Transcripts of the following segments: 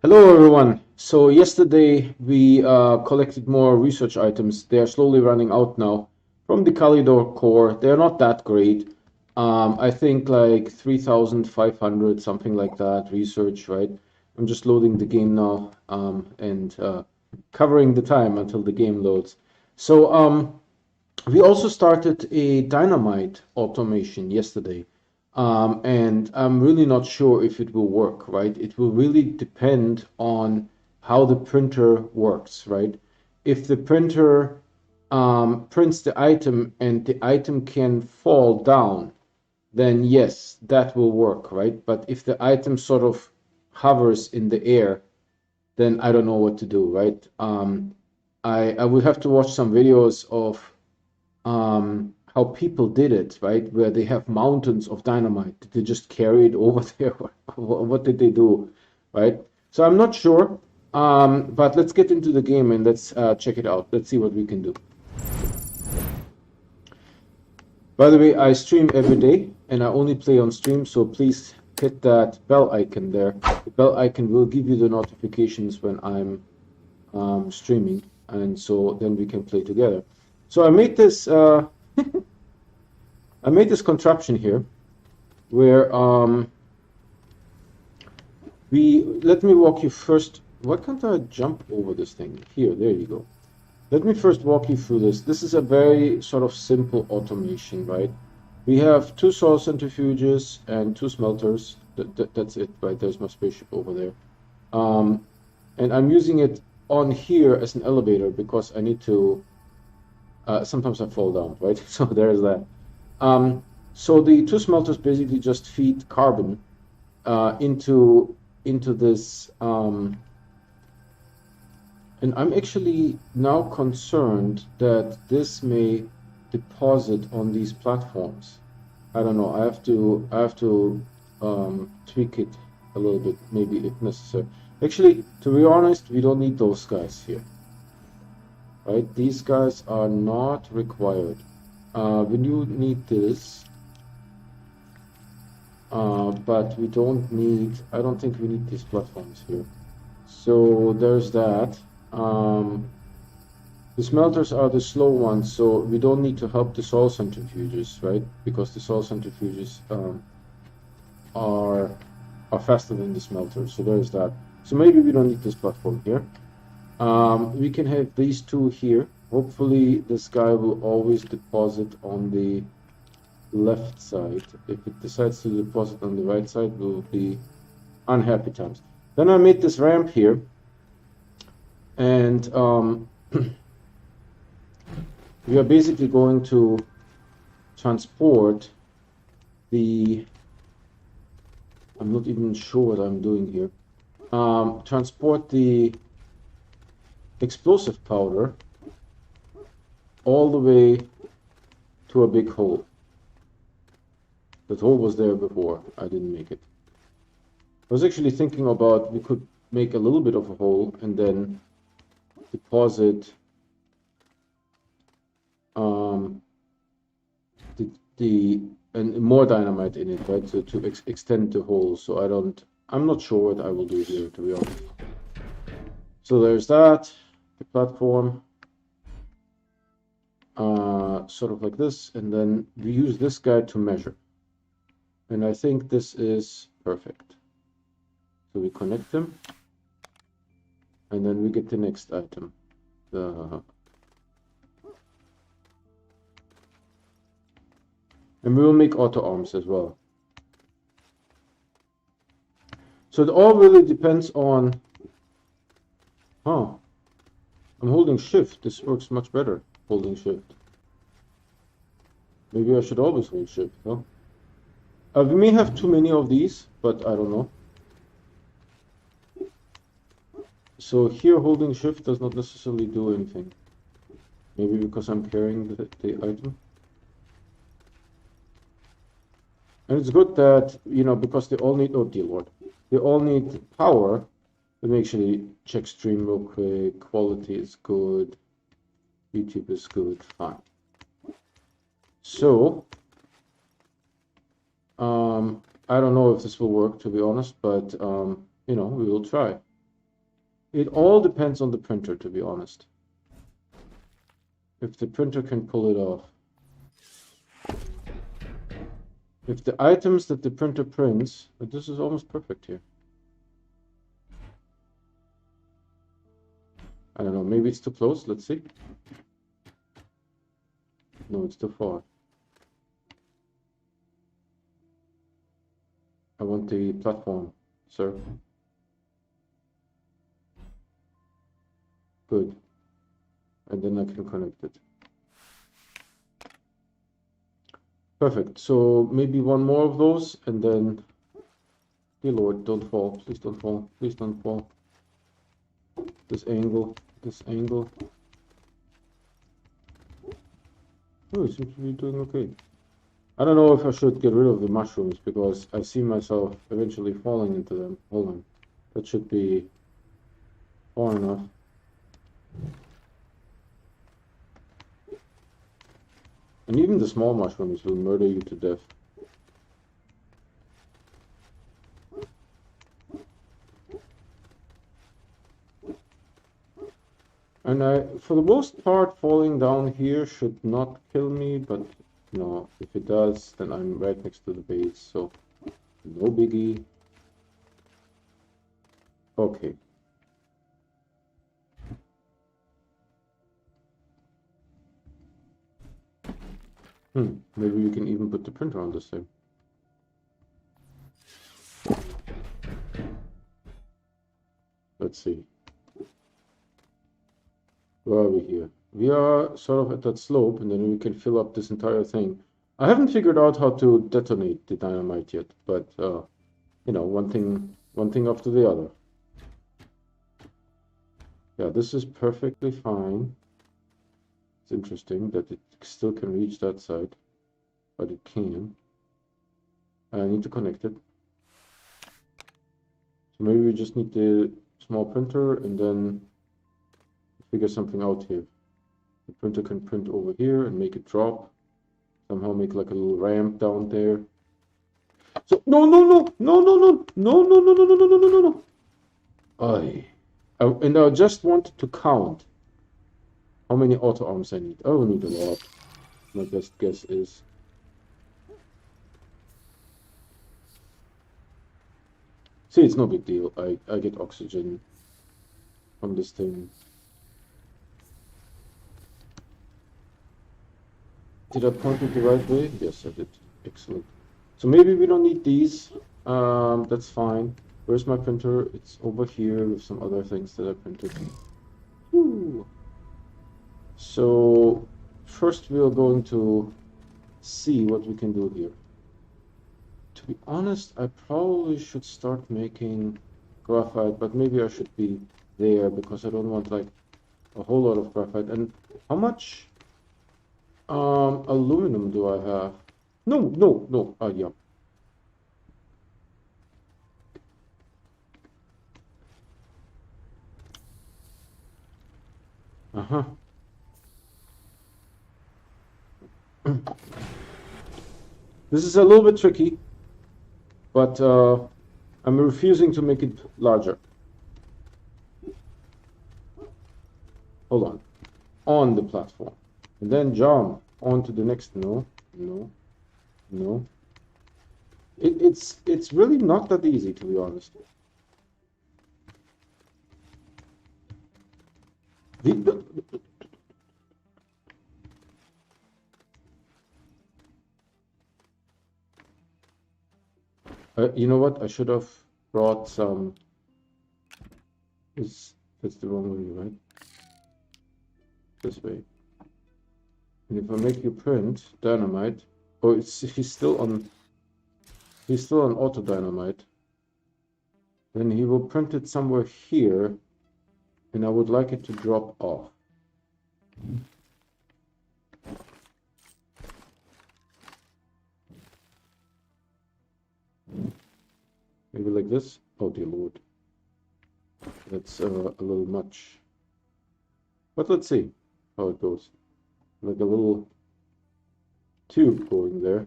Hello everyone. So yesterday we collected more research items. They are slowly running out now from the Kalidor core. They're not that great. I think like 3,500, something like that, research, right? I'm just loading the game now and covering the time until the game loads. So we also started a Dynamite automation yesterday. And I'm really not sure if it will work, right? It will really depend on how the printer works, right? If the printer prints the item and the item can fall down, then yes, that will work, right? But if the item sort of hovers in the air, then I don't know what to do, right? I would have to watch some videos of how people did it, right? Where they have mountains of dynamite. Did they just carry it over there? What did they do, right? So I'm not sure, but let's get into the game and let's check it out. Let's see what we can do. By the way, I stream every day and I only play on stream, so please hit that bell icon there. The bell icon will give you the notifications when I'm streaming, and so then we can play together. So I made this I made this contraption here where let me walk you first. Why can't I jump over this thing? Here, there you go. Let me first walk you through this. This is a very sort of simple automation, right? We have two soil centrifuges and two smelters. That's it, right? There's my spaceship over there. And I'm using it on here as an elevator because I need to, sometimes I fall down, right? So there's that. So the two smelters basically just feed carbon into this, and I'm actually now concerned that this may deposit on these platforms. I don't know. I have to tweak it a little bit, maybe if necessary. Actually, to be honest, we don't need those guys here, right? These guys are not required. We do need this. But we don't need, I don't think we need these platforms here. So there's that. The smelters are the slow ones, so we don't need to help the soil centrifuges, right? Because the soil centrifuges are faster than the smelters, so there's that. So maybe we don't need this platform here. We can have these two here. Hopefully this guy will always deposit on the left side. If it decides to deposit on the right side, will be unhappy times. Then I made this ramp here, and we are basically going to transport the, I'm not even sure what I'm doing here, transport the explosive powder all the way to a big hole. That hole was there before, I didn't make it. I was actually thinking about we could make a little bit of a hole and then deposit and more dynamite in it, right? So to extend the hole. So I'm not sure what I will do here, to be honest. So there's that, the platform, sort of like this, and then we use this guy to measure. And I think this is perfect. So we connect them, and then we get the next item. And we will make auto arms as well. So it all really depends on, I'm holding shift. This works much better, holding shift. Maybe I should always hold shift, huh? We may have too many of these, but I don't know. So here holding shift does not necessarily do anything. Maybe because I'm carrying the item. And it's good that, you know, because they all need, oh dear Lord, they all need power. Let me actually check stream real quick. Quality is good. YouTube is good. Fine. So, I don't know if this will work, to be honest, but, you know, we will try. It all depends on the printer, to be honest. If the printer can pull it off. If the items that the printer prints, but this is almost perfect here. I don't know, maybe it's too close, let's see. No, it's too far. I want the platform, sir. Good. And then I can connect it. Perfect. So maybe one more of those, and then, dear Lord, don't fall. Please don't fall. Please don't fall. This angle, this angle. Oh, it seems to be doing okay. I don't know if I should get rid of the mushrooms because I see myself eventually falling into them. Hold on. That should be far enough. And even the small mushrooms will murder you to death. And for the most part, falling down here should not kill me, but no, if it does, then I'm right next to the base, so no biggie. Okay. Maybe we can even put the printer on this thing. Let's see. Where are we here? We are sort of at that slope, and then we can fill up this entire thing. I haven't figured out how to detonate the dynamite yet, but you know, one thing after the other. Yeah, this is perfectly fine. It's interesting that it still can reach that side, but it can. I need to connect it. So maybe we just need the small printer and then figure something out here. The printer can print over here and make it drop. Somehow make like a little ramp down there. So no. And I just wanted to count how many auto arms I need. I will need a lot. My best guess is. See, it's no big deal. I get oxygen from this thing. Did I point it the right way? Yes, I did. Excellent. So maybe we don't need these. That's fine. Where's my printer? It's over here with some other things that I printed. Woo. So first we are going to see what we can do here. To be honest, I probably should start making graphite, but maybe I should be there because I don't want like a whole lot of graphite. And how much aluminum do I have? No. Yeah. Uh-huh. This is a little bit tricky, but I'm refusing to make it larger. Hold on the platform, and then jump onto the next. No. It's really not that easy, to be honest. You know what? I should have brought some. That's the wrong way, right? This way. And if I make you print dynamite, oh, he's still on auto dynamite. Then he will print it somewhere here, and I would like it to drop off. Maybe like this. Oh dear Lord, that's a little much. But let's see how it goes. Like a little tube going there.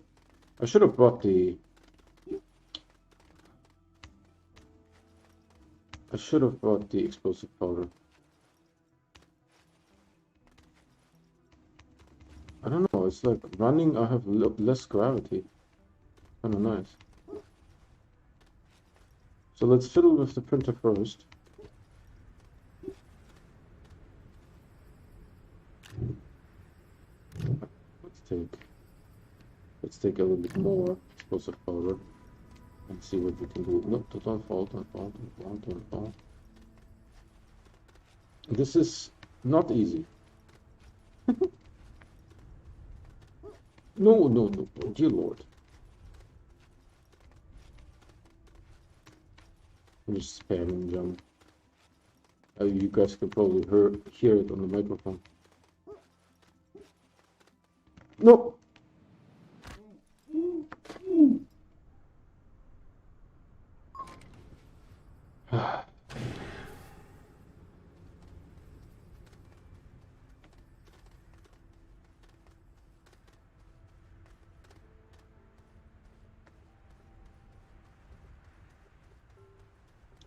I should have brought the. I should have brought the explosive powder. I don't know, it's like running, I have less gravity. Kinda nice. So let's fiddle with the printer first. Let's take a little bit more explosive powder and see what we can do. No, don't fall, don't fall, don't fall, don't fall. This is not easy. No, no, no, no, dear Lord. I'm just spamming jump. You guys can probably hear it on the microphone. No!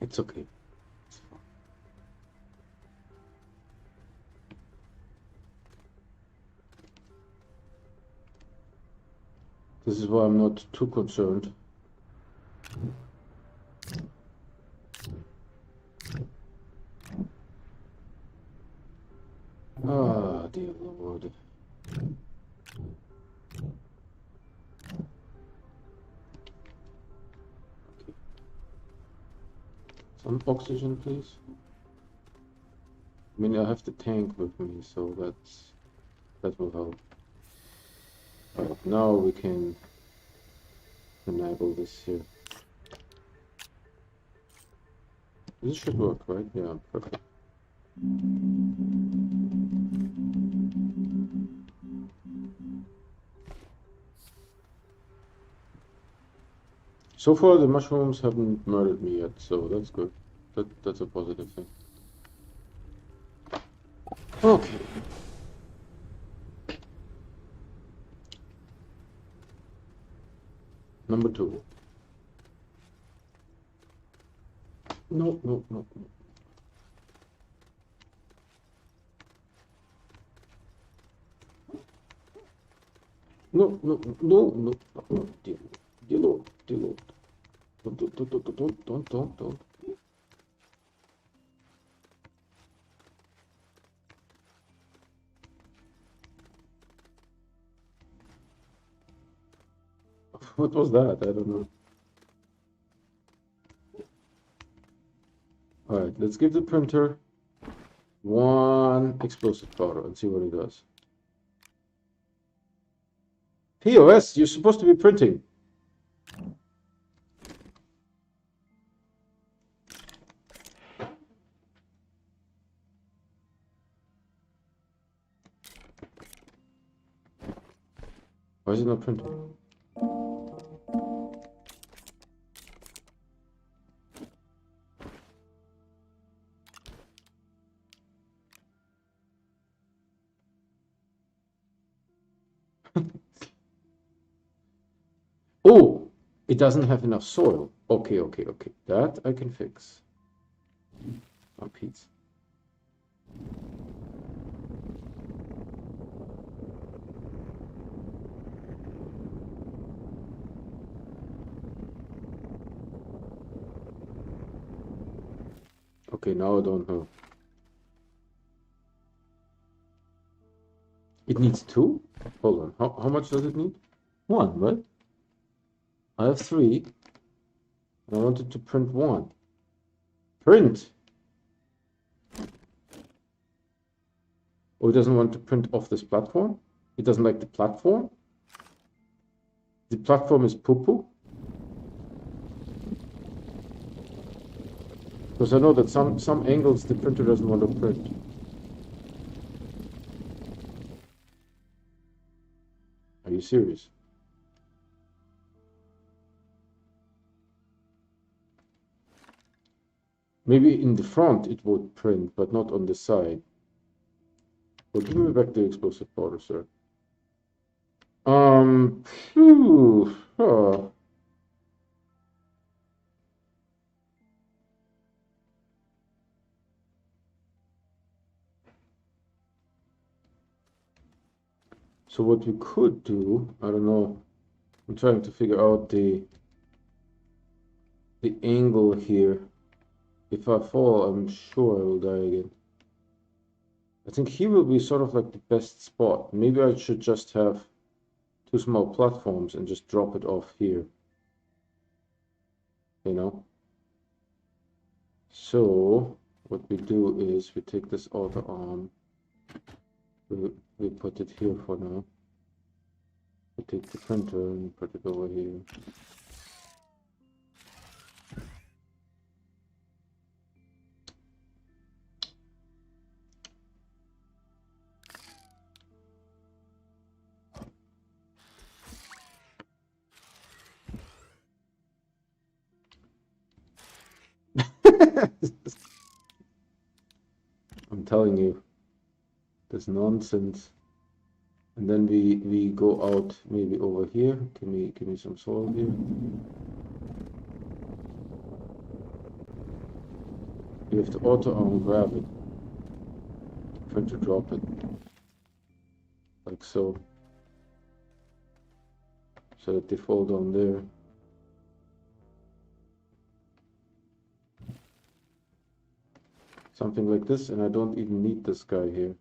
It's okay. It's fine. This is why I'm not too concerned. Ah, dear Lord. Okay. Some oxygen, please. I mean, I have the tank with me, so that will help. Alright, now we can enable this here. This should work, right? Yeah, perfect. So far, the mushrooms haven't murdered me yet, so that's good. That's a positive thing. Okay. Number 2. No, no, no, no. No, no, no, no, no, dear Lord, dear Lord. Don't. What was that? I don't know. Alright, let's give the printer 1 explosive powder and see what it does. POS, you're supposed to be printing. Why is it not printing? Oh, it doesn't have enough soil. Okay. That I can fix. Oh, Pete. Okay, now I don't know. It needs 2? Hold on. How much does it need? 1, right? I have 3. And I wanted to print 1. Print! Oh, it doesn't want to print off this platform? It doesn't like the platform? The platform is poo-poo? Because I know that some angles the printer doesn't want to print. Are you serious? Maybe in the front it would print, but not on the side. Well, give me back the explosive powder, sir. Phew, So what we could do, I don't know, I'm trying to figure out the angle here. If I fall, I'm sure I will die again. I think he will be sort of like the best spot. Maybe I should just have 2 small platforms and just drop it off here. You know? So what we do is we take this outer arm. We put it here for now. We take the printer and put it over here. I'm telling you, this nonsense. And then we go out maybe over here. Give me some soil here. You have to auto arm grab it. Try to drop it. Like so. So that they fall down there. Something like this, and I don't even need this guy here.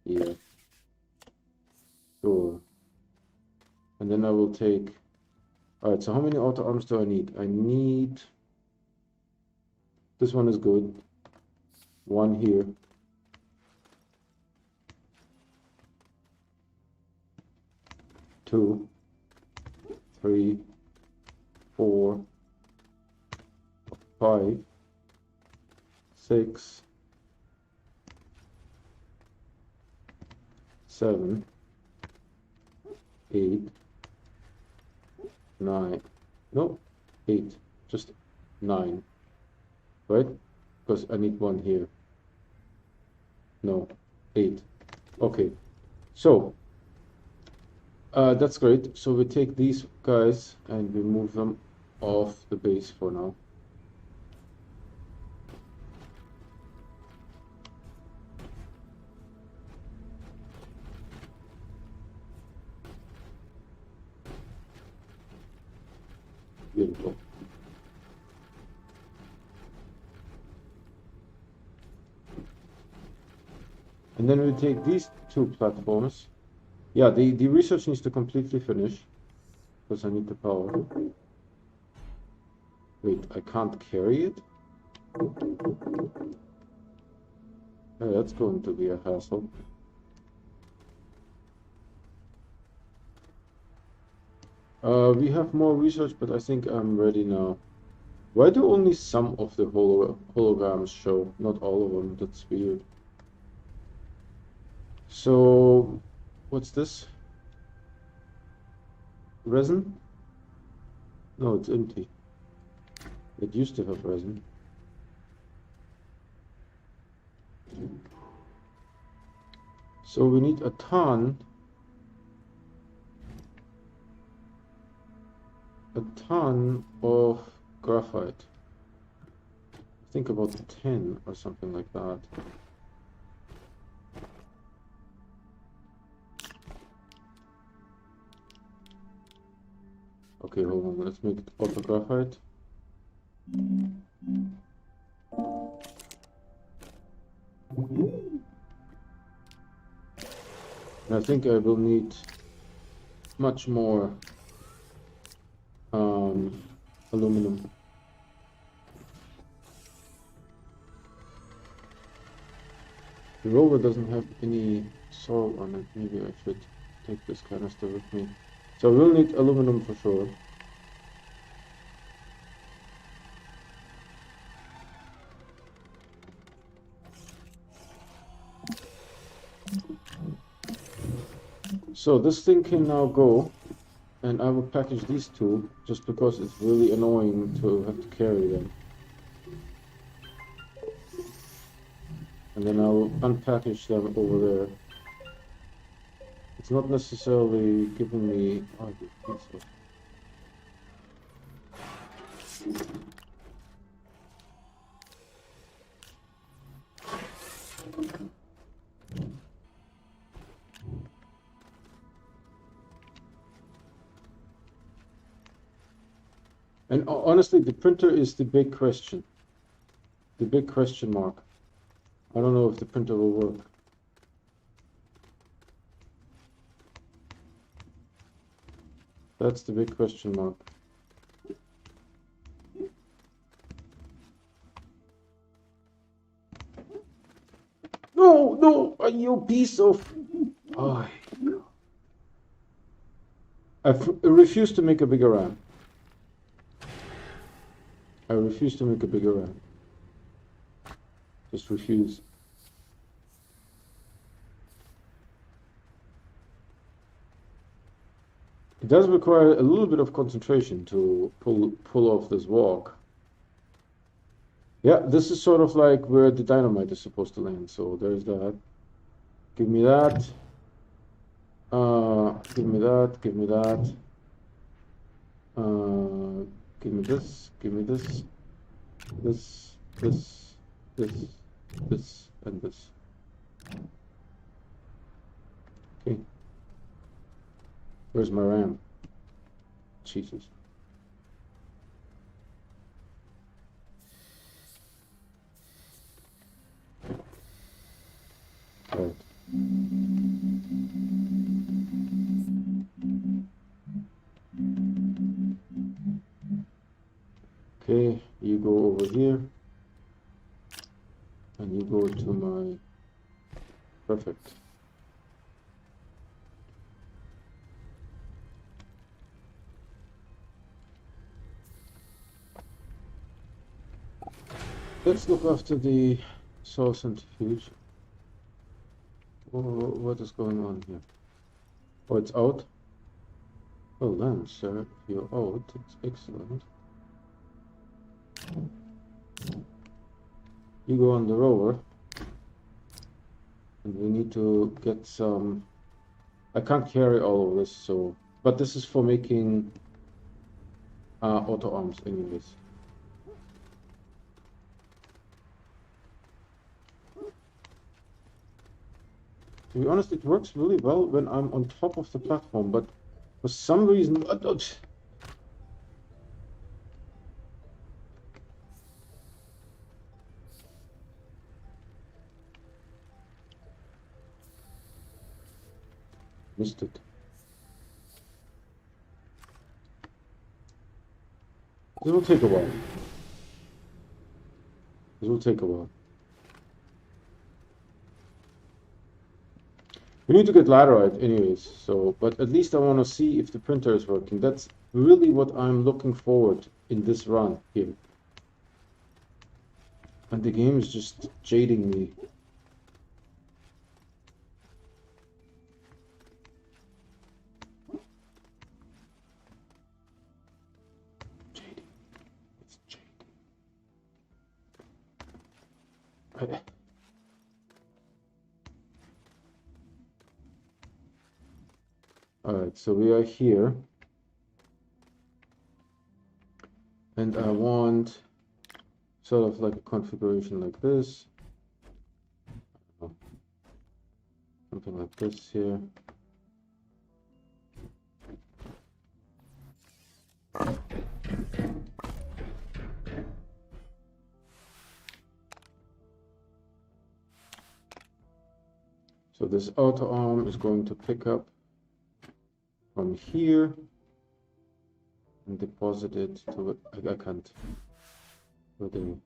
Yeah. Sure. And then I will take... Alright, so how many auto arms do I need? I need... This one is good. 1 here. 2, 3, 4, 5, 6, 7, 8, 9. No, 8. Just 9. Right? Because I need 1 here. No, 8. Okay. So, that's great. So we take these guys and we move them off the base for now. Beautiful. And then we take these 2 platforms. Yeah, the research needs to completely finish because I need the power. Wait, I can't carry it? Yeah, that's going to be a hassle. We have more research, but I think I'm ready now. Why do only some of the holograms show? Not all of them. That's weird. So, what's this? Resin? No, it's empty. It used to have resin. So we need a ton of graphite. I think about 10 or something like that. Okay, hold on, let's make it auto graphite. And I think I will need much more aluminum. The rover doesn't have any soil on it. Maybe I should take this canister with me. So we'll need aluminum for sure. So this thing can now go, and I will package these 2 just because it's really annoying to have to carry them. And then I'll unpackage them over there. It's not necessarily giving me... Oh, I think so. And honestly, the printer is the big question. The big question mark. I don't know if the printer will work. That's the big question mark. No, no, you piece of... Oh, I refuse to make a bigger RAM. I refuse to make a bigger RAM. Just refuse. It does require a little bit of concentration to pull off this walk. Yeah, this is sort of like where the dynamite is supposed to land. So there's that. Give me that. Give me that. Give me that. Give me this. Give me this. This. This. This. And this. Okay. Where's my RAM? Jesus. All right. Okay, you go over here. And you go to my... Perfect. Let's look after the soil centrifuge. What is going on here? Oh, it's out? Well then, sir, if you're out, it's excellent. You go on the rover. And we need to get some... I can't carry all of this, so... But this is for making auto arms anyways. To be honest, it works really well when I'm on top of the platform, but for some reason... Missed it. This will take a while. This will take a while. We need to get laterite anyways, so, but at least I want to see if the printer is working. That's really what I'm looking forward in this run here. And the game is just jading me. Jading. It's jading. Alright, so we are here. And I want sort of like a configuration like this. Something like this here. So this auto arm is going to pick up from here and deposit it to... I can't. Where the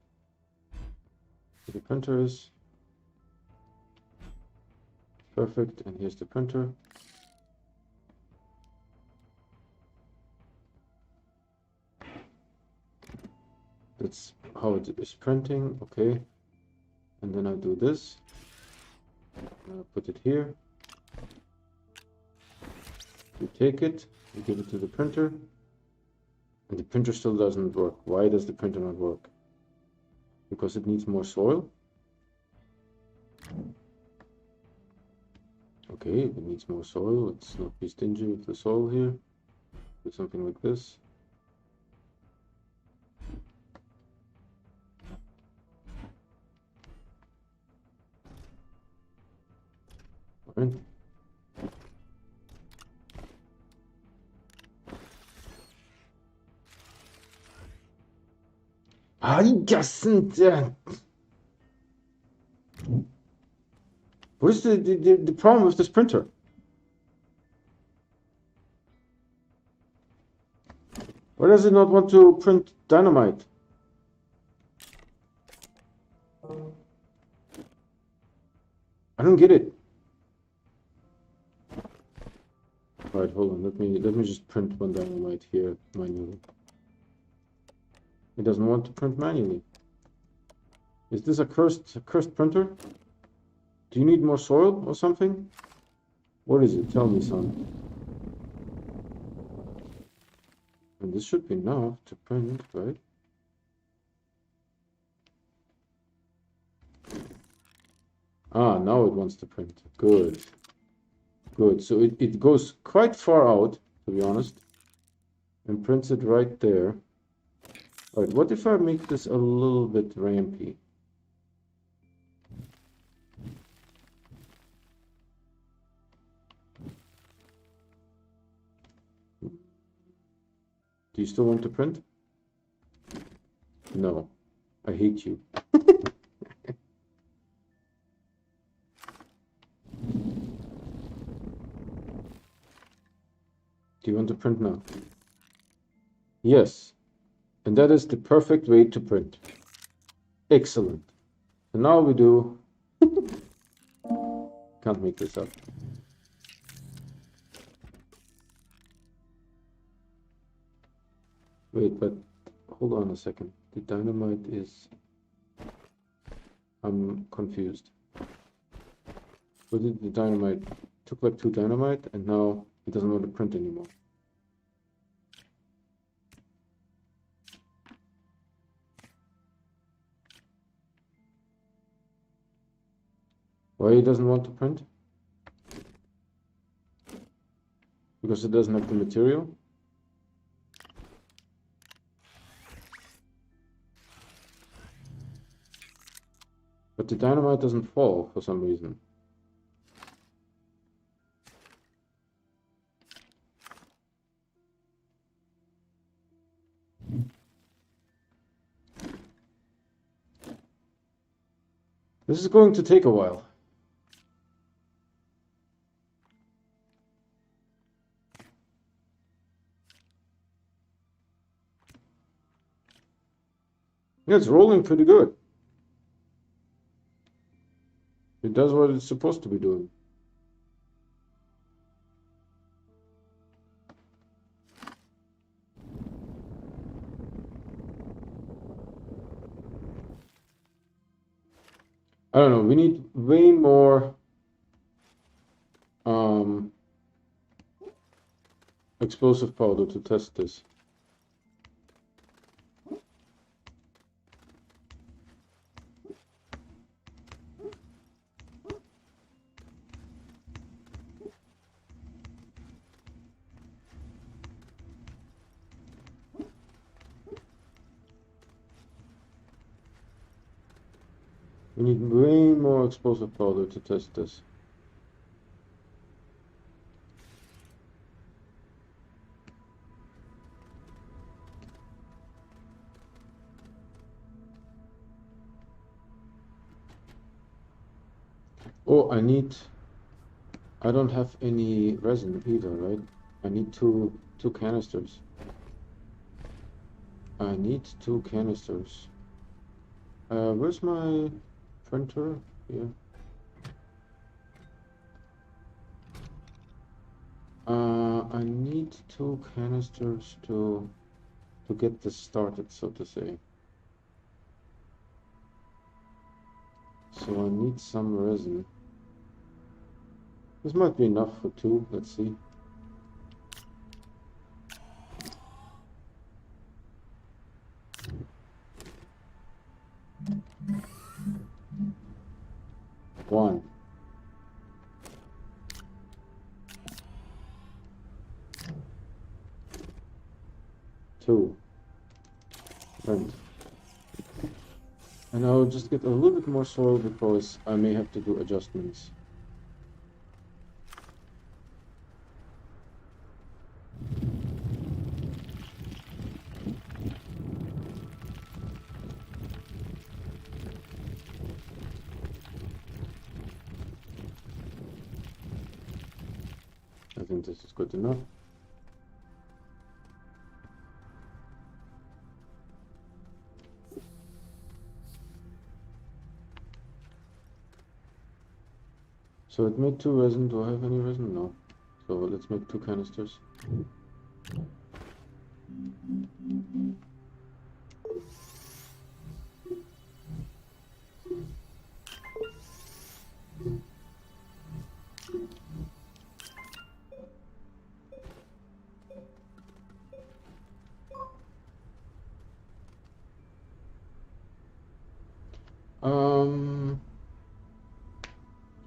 printer is. Perfect, and here's the printer. That's how it is printing, okay. And then I do this. Put it here. You take it, you give it to the printer, and the printer still doesn't work. Why does the printer not work? Because it needs more soil? Okay, it needs more soil. Let's not be stingy with the soil here. Do something like this. All right. doesn't. What is the problem with this printer? Why does it not want to print Dynamite? I don't get it. Alright, hold on. Let me just print one Dynamite here manually. It doesn't want to print manually. Is this a cursed printer? Do you need more soil or something? What is it? Tell me, son. And this should be enough to print, right? Ah, now it wants to print. Good. Good. So it goes quite far out, to be honest, and prints it right there. Alright, what if I make this a little bit rampy? Do you still want to print? No. I hate you. Do you want to print now? Yes. And that is the perfect way to print. Excellent. So now we do... Can't make this up. Wait, but hold on a second. The Dynamite is... I'm confused. What did the Dynamite... Took like 2 Dynamite and now it doesn't want to print anymore. Why it doesn't want to print? Because it doesn't have the material? But the Dynamite doesn't fall for some reason. This is going to take a while. Yeah, it's rolling pretty good. It does what it's supposed to be doing. I don't know, we need way more explosive powder to test this. We need way more explosive powder to test this. Oh, I don't have any resin either, right? I need two canisters. I need 2 canisters. Where's my printer? Here. I need 2 canisters to get this started, so to say. So I need some resin. This might be enough for 2, let's see. One. 2. Right. And I'll just get a little bit more soil because I may have to do adjustments. I think this is good enough. So it made 2 resin. Do I have any resin? No. So let's make 2 canisters.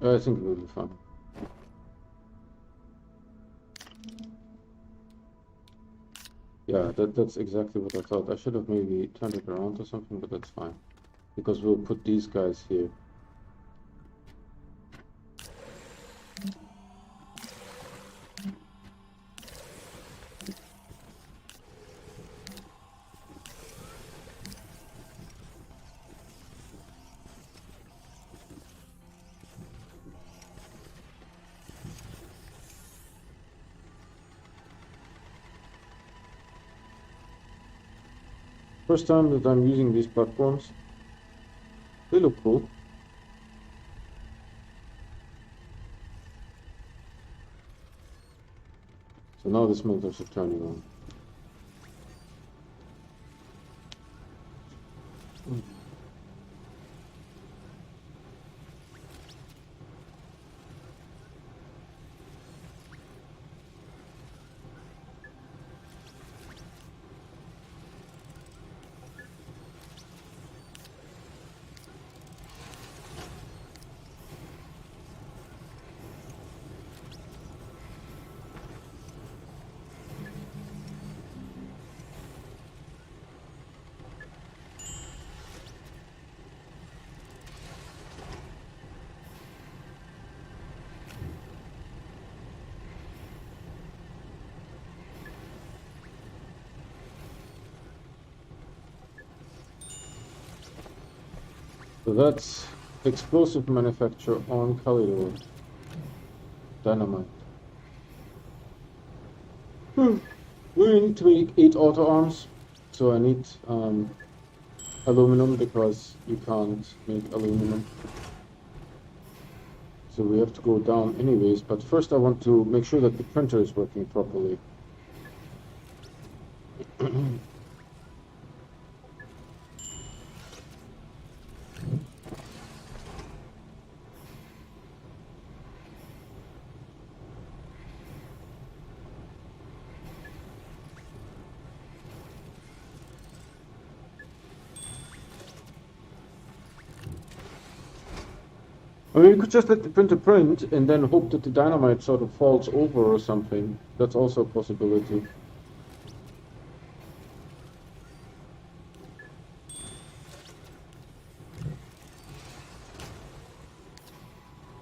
I think it will be fun. Yeah, that's exactly what I thought. I should have maybe turned it around or something, but that's fine. Because we'll put these guys here. First time that I'm using these platforms. They look cool. So now the smelters are turning on. So that's explosive manufacture on Kalidor. Dynamite. We need to make 8 auto arms. So I need aluminum because you can't make aluminum. So we have to go down anyways, but first I want to make sure that the printer is working properly. I mean, you could just let the printer print and then hope that the dynamite sort of falls over or something. That's also a possibility.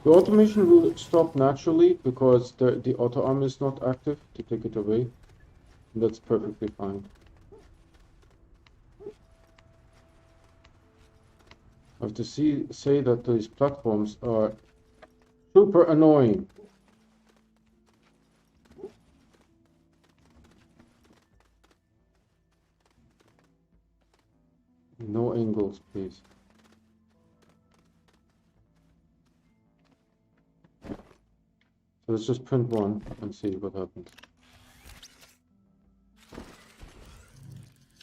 The automation will stop naturally because the auto arm is not active to take it away. That's perfectly fine. I have to say that these platforms are super annoying. No angles, please. So let's just print one and see what happens.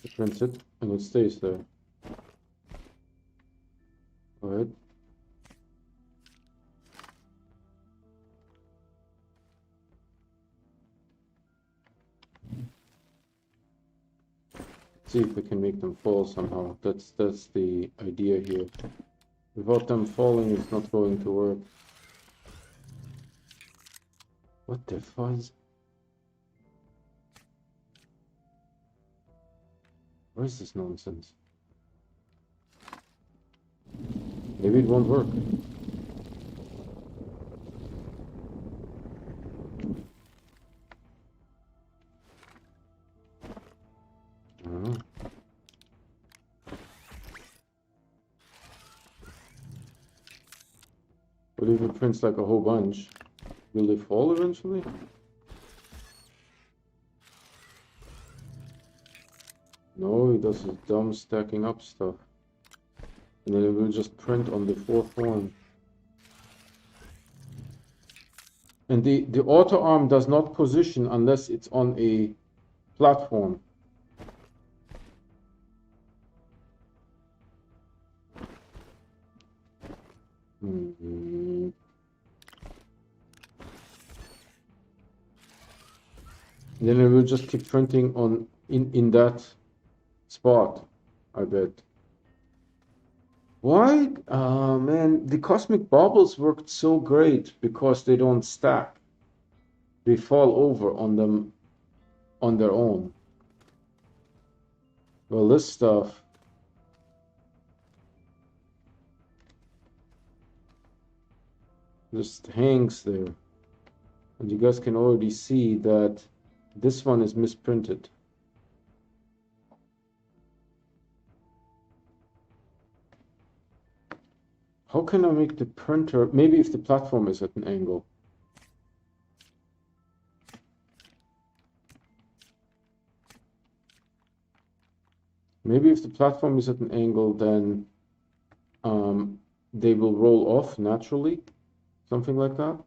It prints it and it stays there. Alright. See if we can make them fall somehow. That's the idea here. Without them falling, it's not going to work. What the fuzz? What is this nonsense? Maybe it won't work. I don't know. But if it prints like a whole bunch, will they fall eventually? does this dumb stacking up stuff. And then it will just print on the fourth one. And the auto arm does not position unless it's on a platform. Mm-hmm. Then it will just keep printing on in that spot, I bet. Why? Man, the cosmic baubles worked so great because they don't stack. They fall over on them on their own. Well, this stuff just hangs there. And you guys can already see that this one is misprinted. How can I make the printer? Maybe if the platform is at an angle. Maybe if the platform is at an angle, then they will roll off naturally. Something like that.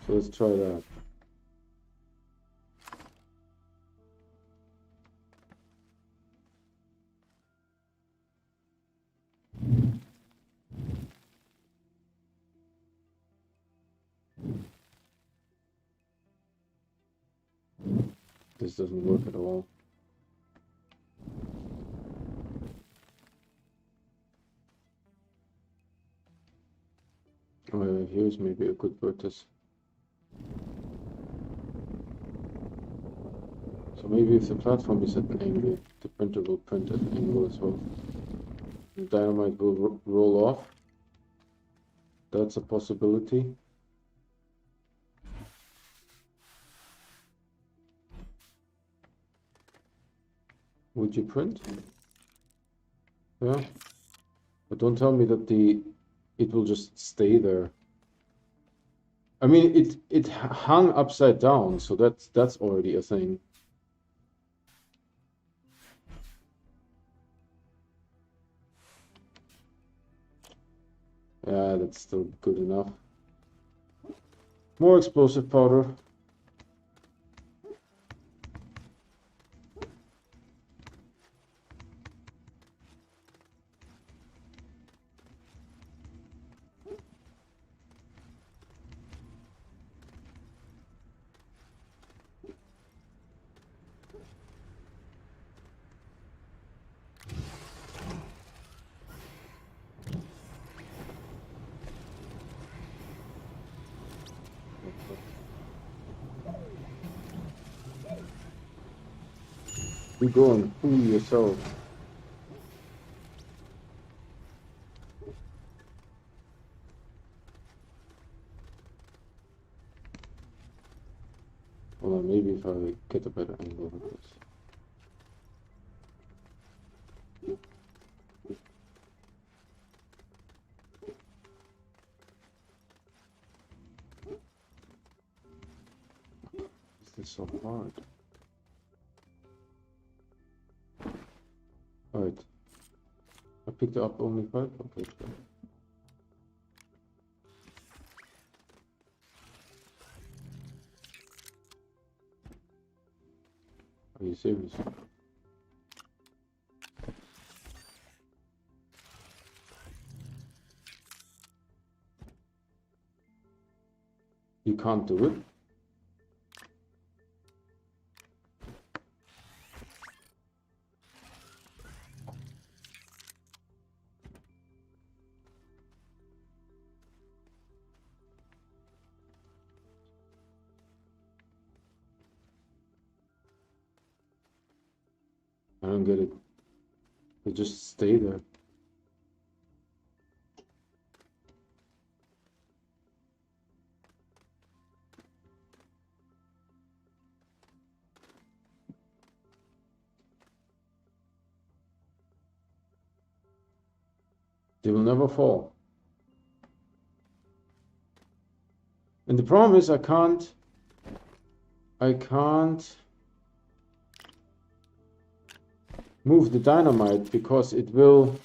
So let's try that. This doesn't work at all. Oh, here's maybe a good vertex. So maybe if the platform is at an angle, the printer will print at an angle as well. The dynamite will roll off. That's a possibility. Would you print? Yeah. But don't tell me that it will just stay there. I mean, it hung upside down, so that's already a thing. Yeah, that's still good enough. More explosive powder. You go and fool yourself. Well, maybe if I get a better angle of this. Is this so hard? Alright. I picked up only 5? Okay, sure. Are you serious? You can't do it? I don't get it. They just stay there. They will never fall. And the problem is I can't move the dynamite because it will.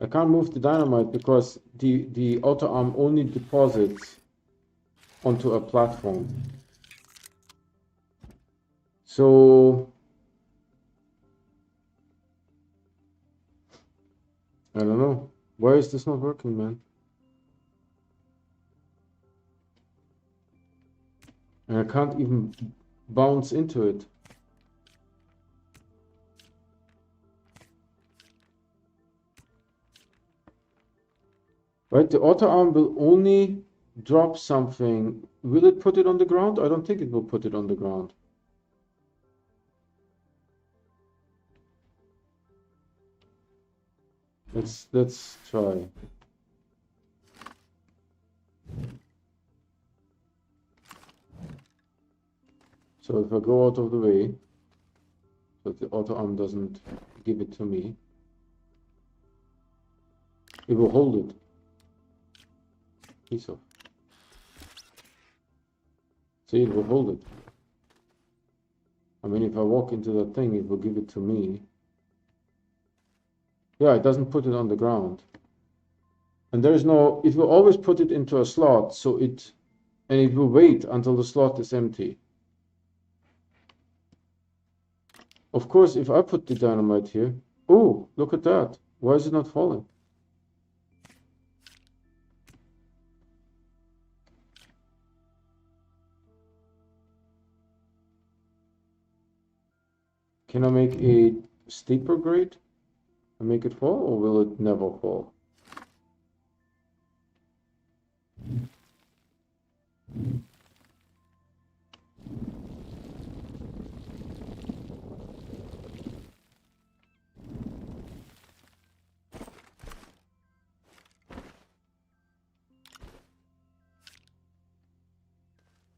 I can't move the dynamite because the outer arm only deposits onto a platform. So I don't know. Why is this not working, man? And I can't even bounce into it. Right, the outer arm will only drop something. Will it put it on the ground? I don't think it will put it on the ground. Let's try. So if I go out of the way, so the outer arm doesn't give it to me, it will hold it. Piece of. See, it will hold it. I mean, if I walk into that thing, it will give it to me. Yeah, it doesn't put it on the ground. And there's no, it will always put it into a slot, so it, and it will wait until the slot is empty. Of course, if I put the dynamite here, oh, look at that. Why is it not falling? Can I make a steeper grade and make it fall, or will it never fall?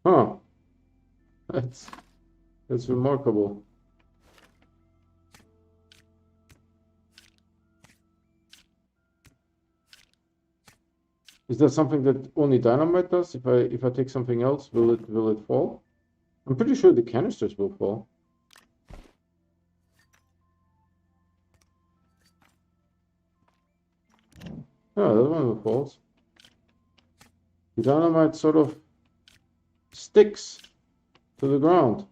Huh. That's remarkable. Is that something that only dynamite does? If I take something else, will it fall? I'm pretty sure the canisters will fall. Yeah, that one falls. The dynamite sort of sticks to the ground.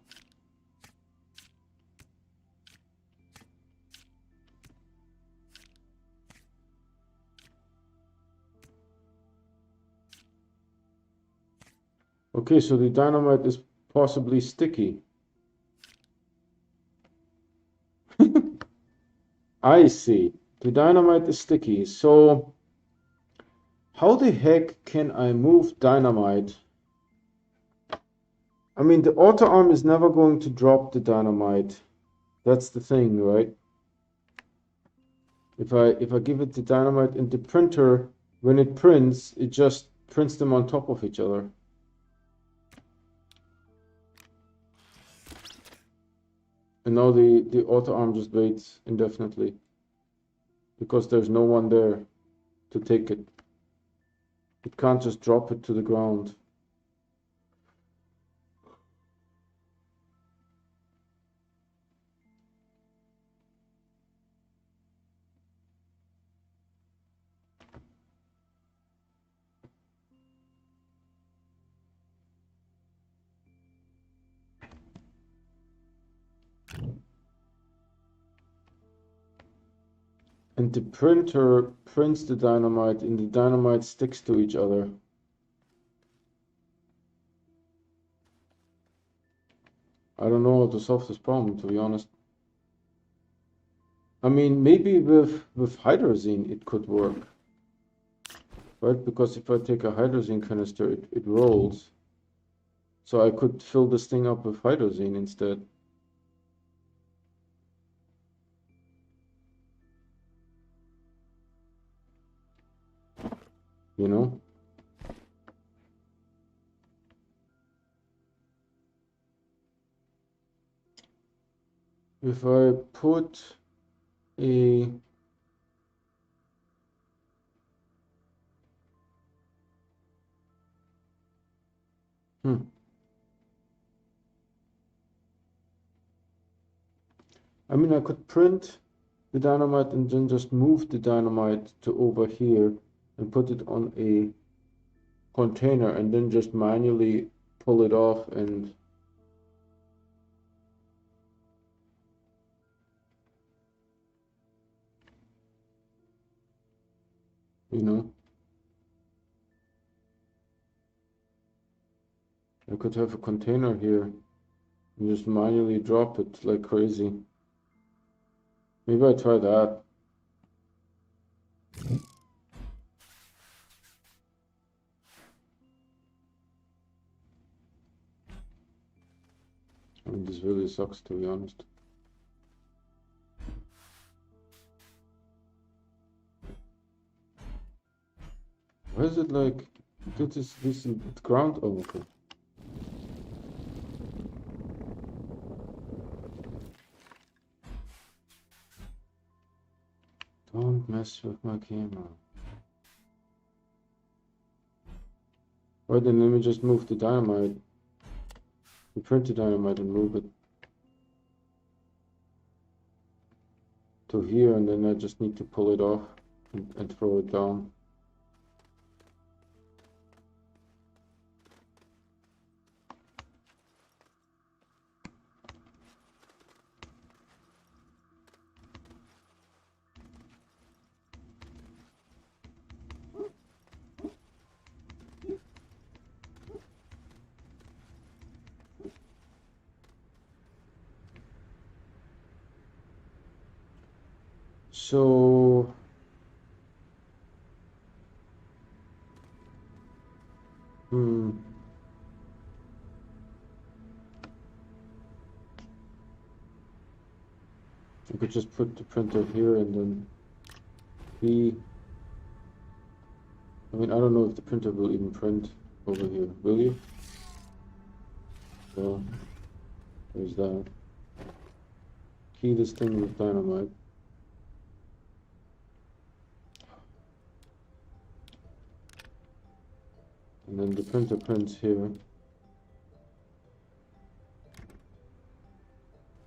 Okay, so the dynamite is possibly sticky. I see. The dynamite is sticky. So how the heck can I move dynamite? I mean, the outer arm is never going to drop the dynamite. That's the thing, right? If I give it the dynamite and the printer, when it prints, it just prints them on top of each other. And now the outer arm just waits indefinitely because there's no one there to take it. It can't just drop it to the ground. And the printer prints the dynamite and the dynamite sticks to each other. I don't know how to solve this problem, to be honest. I mean, maybe with hydrazine it could work. Right? Because if I take a hydrazine canister, it rolls. So I could fill this thing up with hydrazine instead. You know? If I put a I mean, I could print the dynamite and then just move the dynamite to over here and put it on a container and then just manually pull it off and you know, I could have a container here and just manually drop it like crazy. Maybe I try that. I mean, this really sucks, to be honest. Why is it like, dude, this ground? Oh, okay. Don't mess with my camera. Right, then let me just move the dynamite. We print the dynamite and move it to here, and then I just need to pull it off and throw it down. So I could just put the printer here and then I mean, I don't know if the printer will even print over here. Will you? So there's that. Key this thing with dynamite. And then the printer prints here.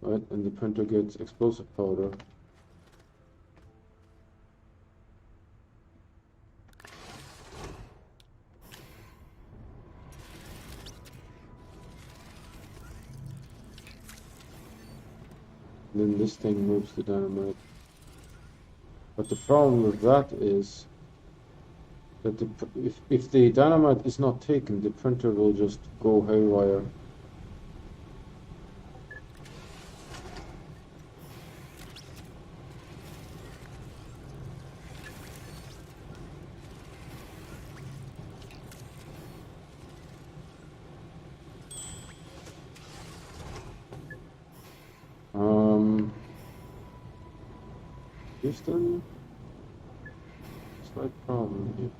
Right, and the printer gets explosive powder. And then this thing moves the dynamite. But the problem with that is that if the dynamite is not taken, the printer will just go haywire. Houston, slight problem here.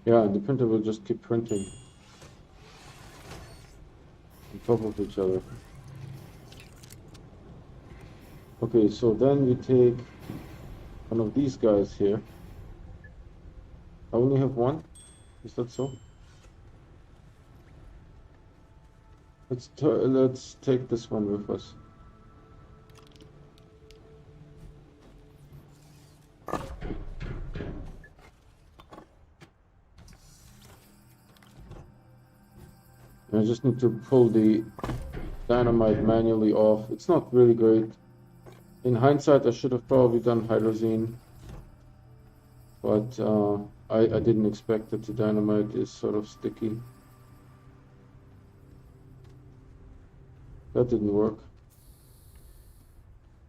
Yeah, the printer will just keep printing on top of each other. Okay, so then we take one of these guys here. I only have one. Is that so? Let's take this one with us. I just need to pull the dynamite manually off. It's not really great. In hindsight, I should have probably done hydrazine, but I didn't expect that the dynamite is sort of sticky. That didn't work.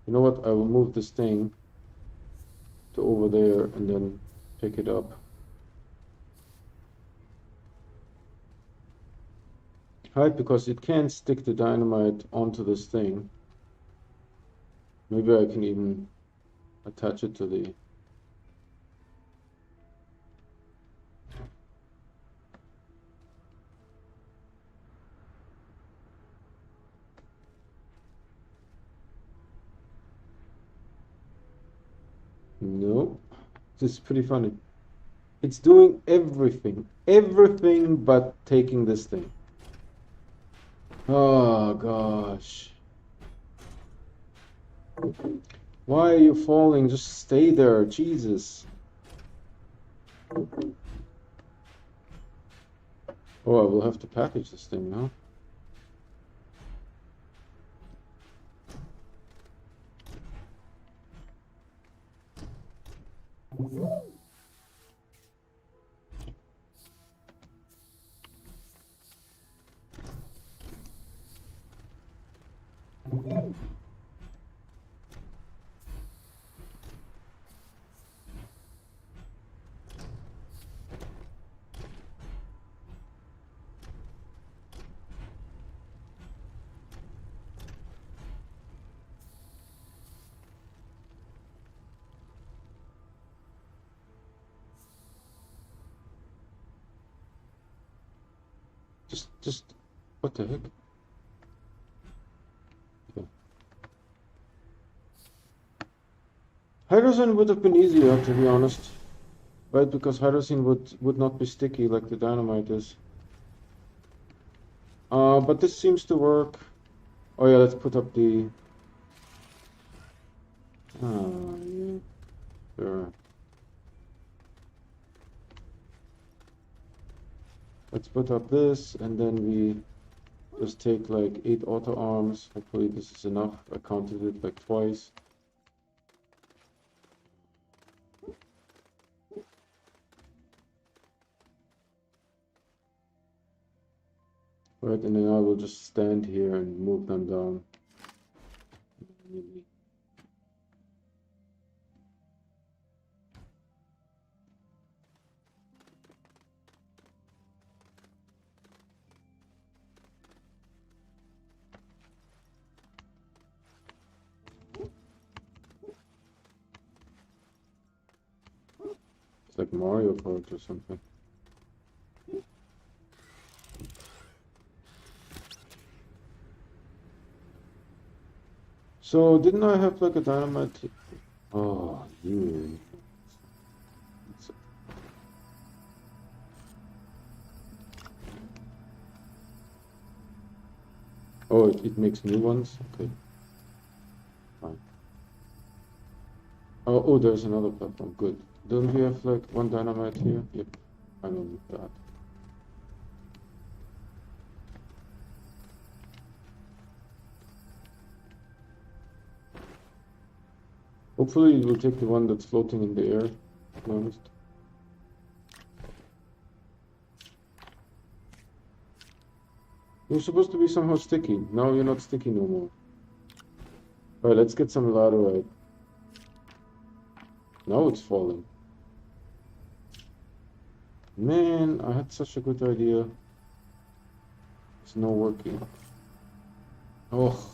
You know what? I will move this thing to over there and then pick it up. Right, because it can't stick the dynamite onto this thing. Maybe I can even attach it to the... No, this is pretty funny. It's doing everything. Everything but taking this thing. Oh gosh. Why are you falling? Just stay there. Jesus. Oh, I will have to package this thing now. Just, what the heck? Yeah. Hydrogen would have been easier, to be honest. Right, because hydrogen would not be sticky like the dynamite is. But this seems to work. Oh yeah, let's put up the... yeah, sure. Let's put up this, and then we just take like 8 auto arms. Hopefully this is enough. I counted it like twice. Right, and then I will just stand here and move them down. It's like Mario Kart or something. So didn't I have like a dynamite? Oh, you. Oh, it makes new ones? Okay. Fine. Oh, there's another platform. Good. Don't we have like one dynamite here? Yep. I don't need that. Hopefully it will take the one that's floating in the air, to be honest. You're supposed to be somehow sticky. Now you're not sticky no more. Alright, let's get some laterite. Now it's falling. Man, I had such a good idea. It's not working. Oh.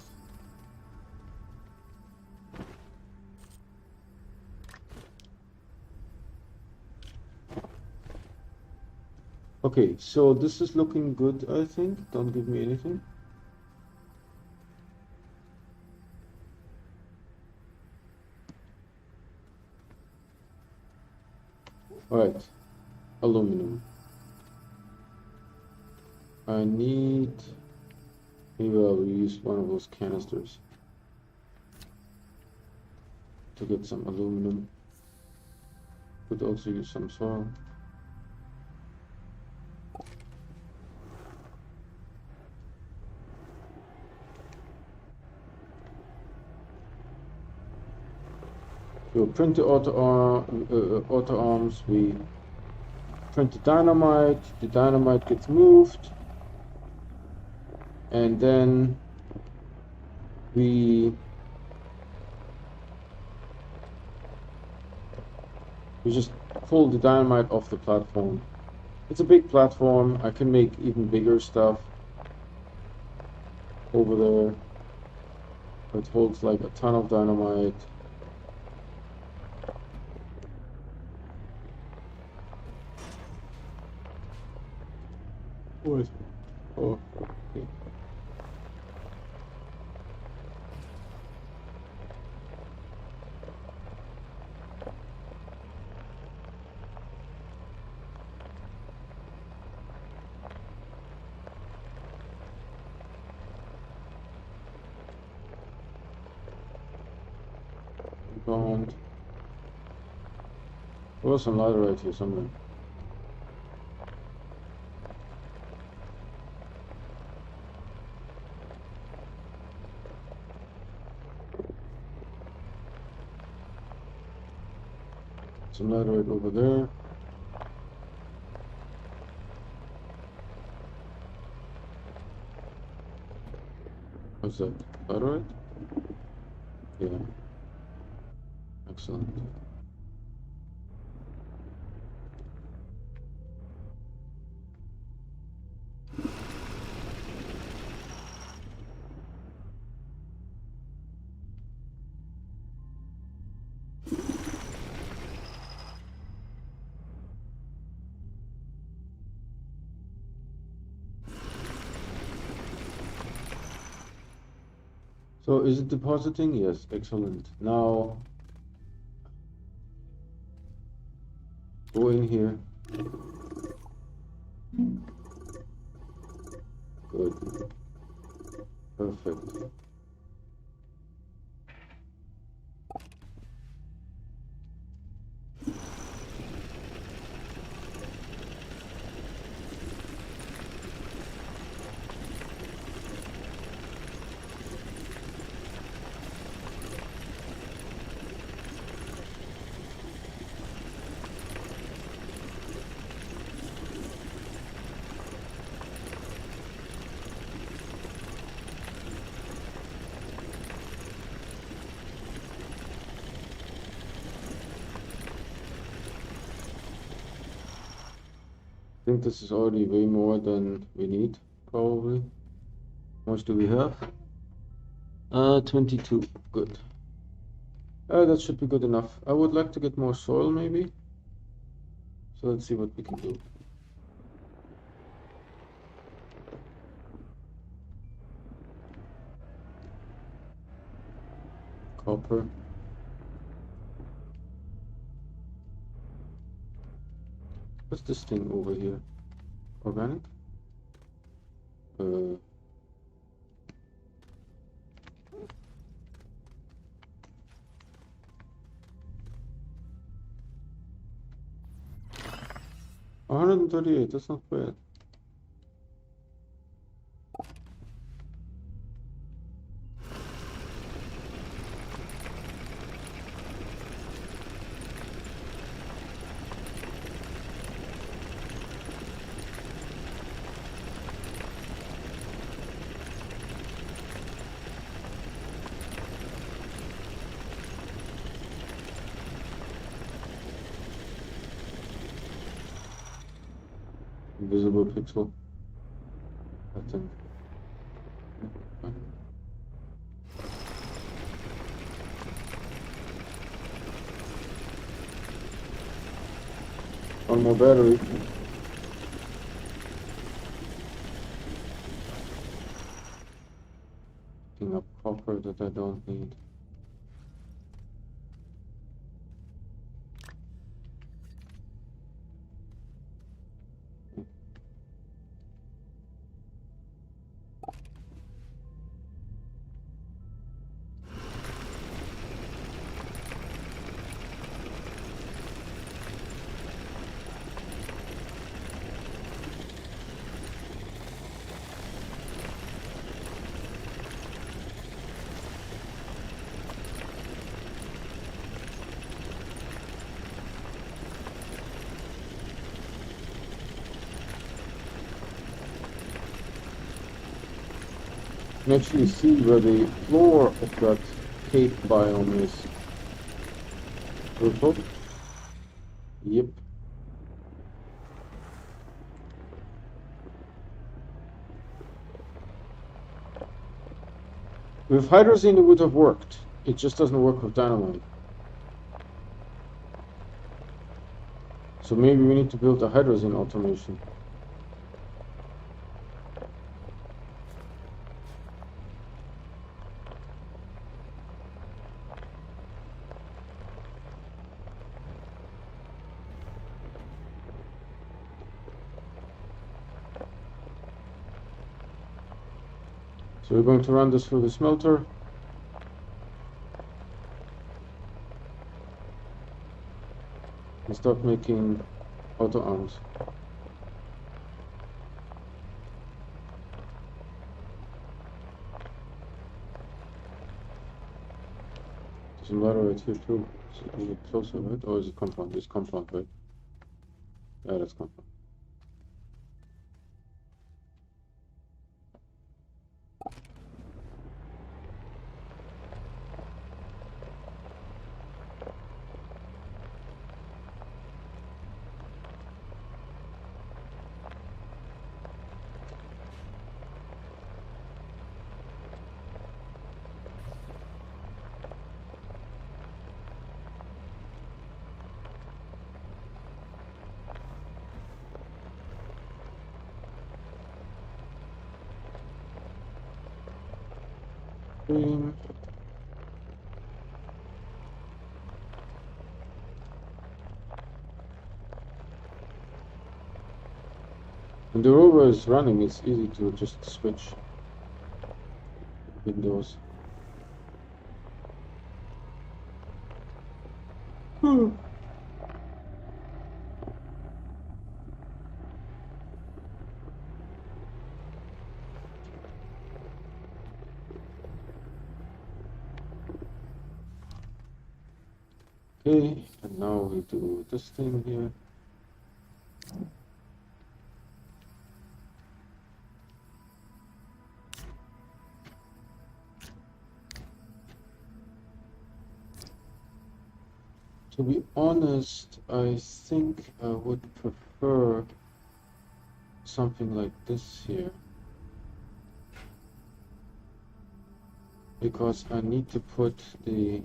Okay, so this is looking good, I think. Don't give me anything. Alright, aluminum. I need... Maybe I'll use one of those canisters to get some aluminum. Could also use some soil. We'll print the auto arms, we print the dynamite gets moved, and then we just pull the dynamite off the platform. It's a big platform, I can make even bigger stuff over there. It holds like a ton of dynamite. What? Oh, okay. Don't. There was some ladder right here somewhere. Some ladder right over there. What's that? Ladder right? Yeah. Excellent. So is it depositing? Yes, excellent. Now go in here. Good. Perfect. I think this is already way more than we need, probably. How much do we have? 22. Good. That should be good enough. I would like to get more soil, maybe. So let's see what we can do. Copper. What's this thing over here? Organic? 138, that's not bad. Invisible pixel. I think. One more battery. Picking up copper that I don't need. You can actually see where the floor of that cave biome is. Purple? Yep. With hydrazine it would have worked. It just doesn't work with dynamite. So maybe we need to build a hydrazine automation. So we're going to run this through the smelter. and start making auto arms. There's a ladder right here too. So is it closer, right? Or is it compound? It's compound, right? Yeah, that's compound. Green. When the rover is running, it's easy to just switch windows. Okay, and now we do this thing here. To be honest, I think I would prefer something like this here. Because I need to put the...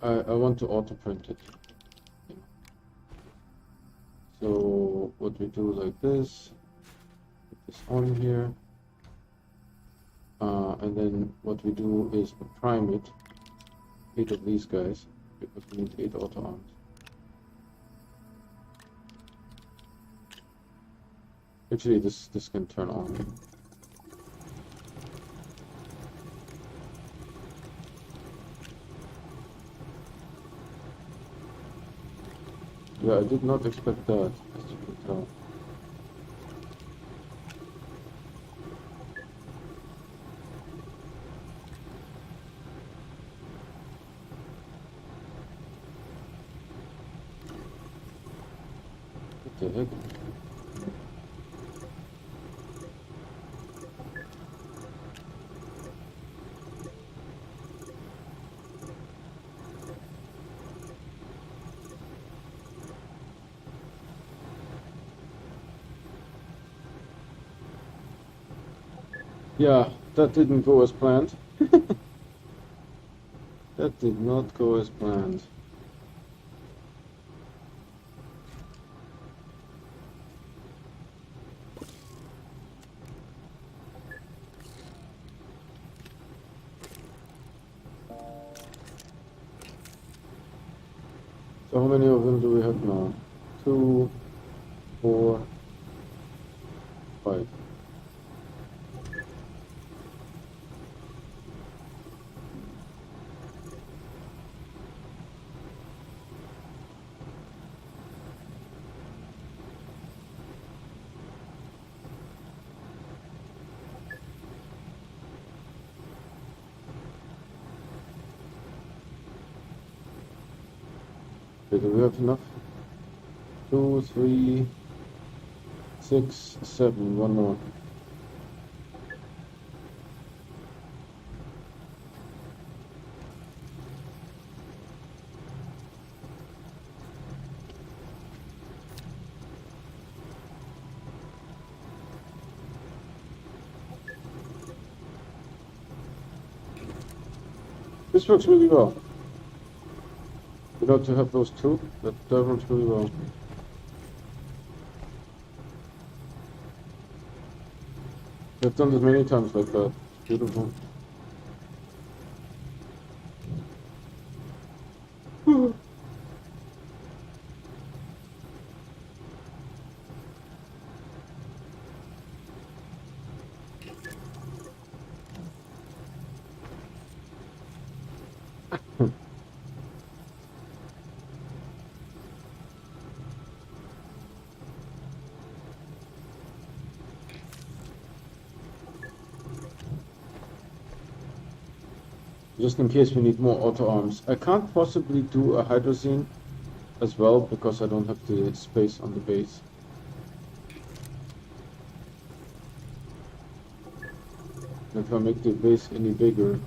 I want to auto print it. So what we do like this, put this on here, and then what we do is prime it, 8 of these guys, because we need 8 auto arms. Actually, this can turn on. Yeah, I did not expect that, as you can tell. What the heck? Yeah, that didn't go as planned. That did not go as planned. So how many of them do we have now? 2, 4, 5. Okay, do we have enough? 2, 3, 6, 7. One more. This works really well. You know, to have those two, that works really well. I've done this many times like that. It's beautiful. just in case we need more auto arms. I can't possibly do a hydrazine as well because I don't have the space on the base. If I make the base any bigger,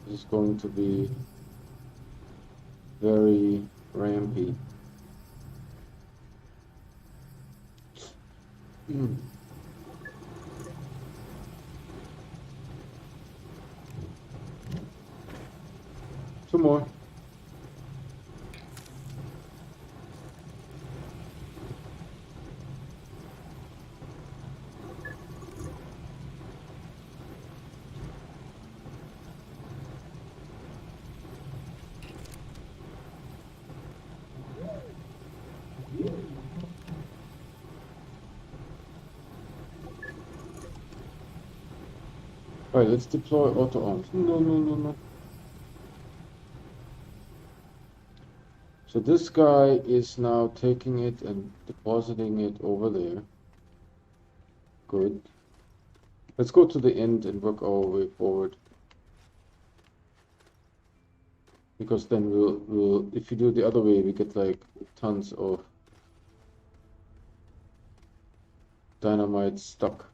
this is going to be very rampy. Two more. Alright, let's deploy auto arms. No. So this guy is now taking it and depositing it over there. Good. Let's go to the end and work our way forward. Because then we'll if you do it the other way, we get like tons of dynamite stuck.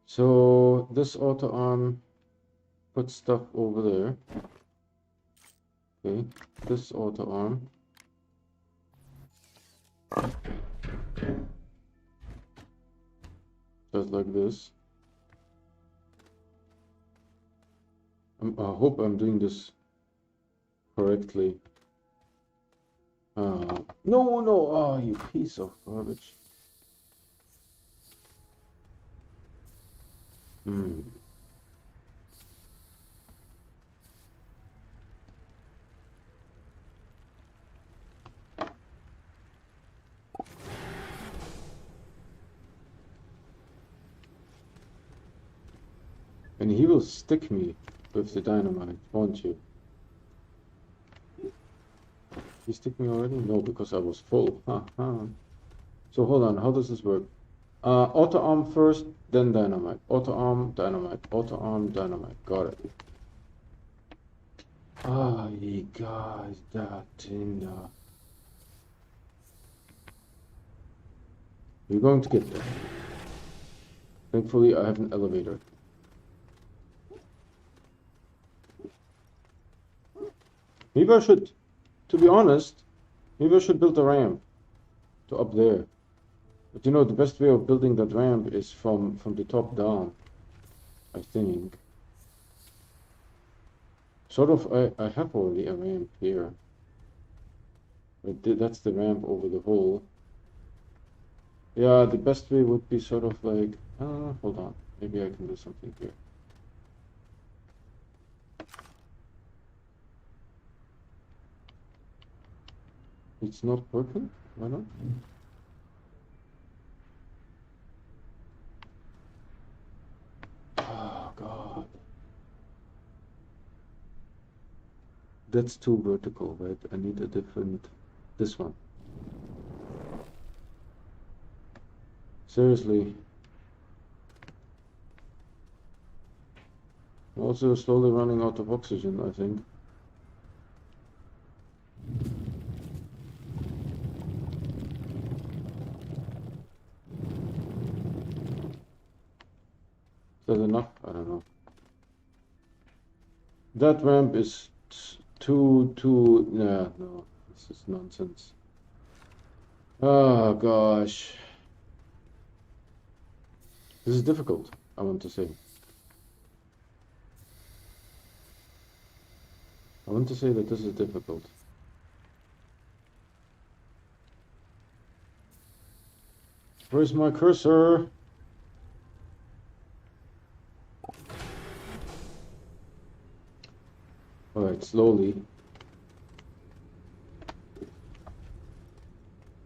So this auto arm puts stuff over there. Okay, this auto arm. Just like this. I hope I'm doing this correctly. No, oh, you piece of garbage. And he will stick me with the dynamite, won't you? He stick me already? No, because I was full. So hold on, how does this work? Auto arm first, then dynamite. Auto arm, dynamite. Auto arm, dynamite. Got it. Ah, you guys, that in We're going to get there. Thankfully, I have an elevator. Maybe I should, to be honest, maybe I should build a ramp to up there. But you know, the best way of building that ramp is from the top down, I think. Sort of, I have already a ramp here. But that's the ramp over the hole. Yeah, the best way would be sort of like, hold on, maybe I can do something here. It's not working? Why not? Oh, God. That's too vertical, right? I need a different, this one. Seriously. I'm also slowly running out of oxygen, I think. Is that enough? I don't know. That ramp is too, yeah, no, this is nonsense. Oh, gosh. This is difficult, I want to say. I want to say that this is difficult. Where's my cursor? Alright, slowly.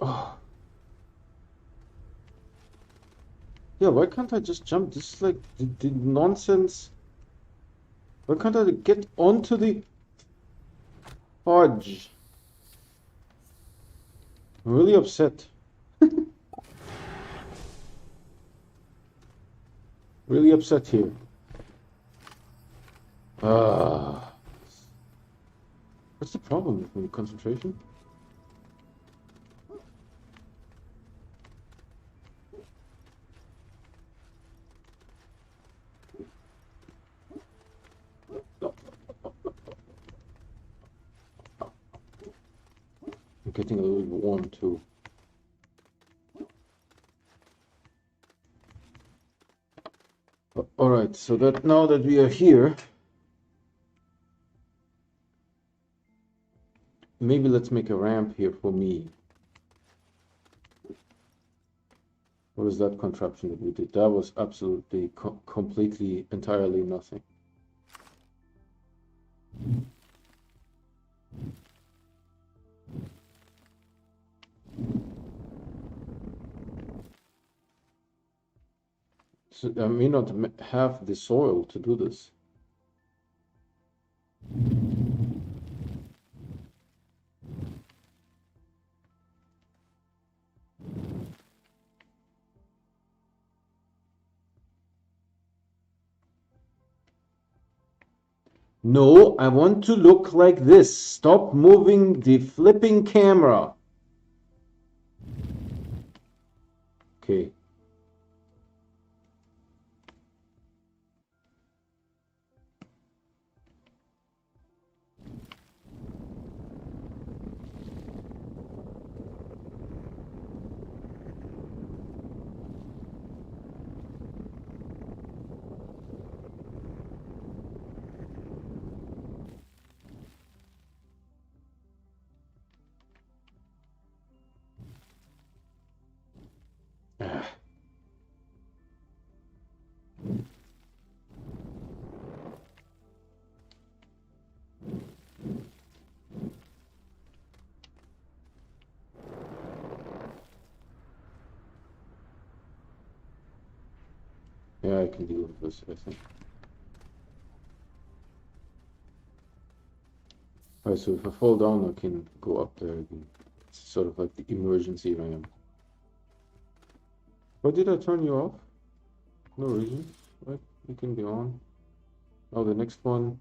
Oh. Yeah, why can't I just jump? This is like the nonsense. Why can't I get onto the fudge? I'm really upset. Really upset here. What's the problem with my concentration? I'm getting a little bit warm too. All right, so that now that we are here, maybe let's make a ramp here for me. What is that contraption that we did? That was absolutely, completely, entirely nothing. So I may not have the soil to do this. No, I want to look like this. Stop moving the flipping camera. Okay. Ah. Yeah, I can deal with this, I think. Alright, so if I fall down, I can go up there again. It's sort of like the emergency ramp. Why did I turn you off? No reason, right? You can be on. Oh, the next one.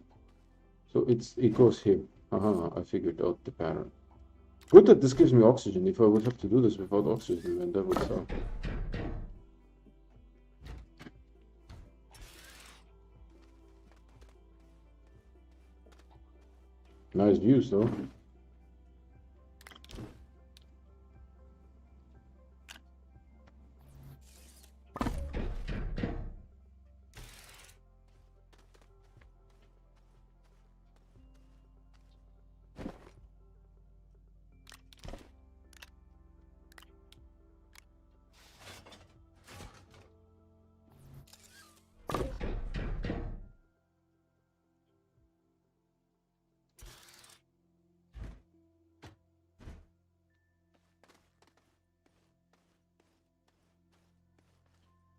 So it goes here. I figured out the pattern. Good that this gives me oxygen. If I would have to do this without oxygen, then that would suck. Nice views though.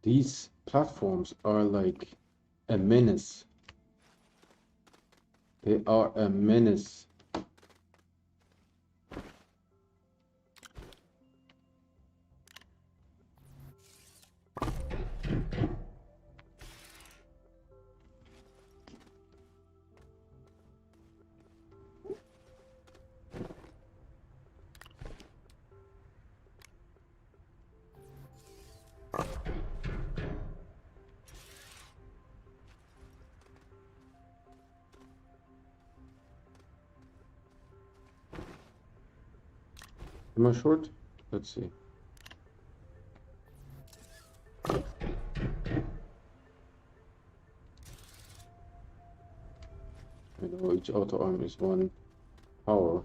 These platforms are like a menace. They are a menace. Am I short? Let's see. I know each auto arm is one power.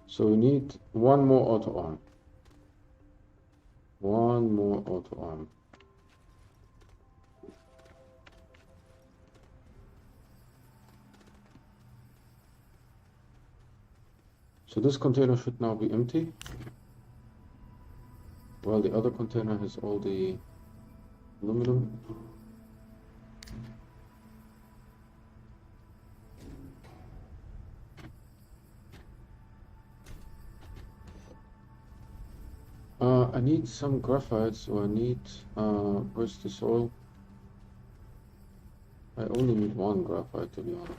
So we need one more auto arm. One more auto arm. So this container should now be empty, while the other container has all the aluminum. I need some graphite, so I need, where's the soil? I only need one graphite, to be honest.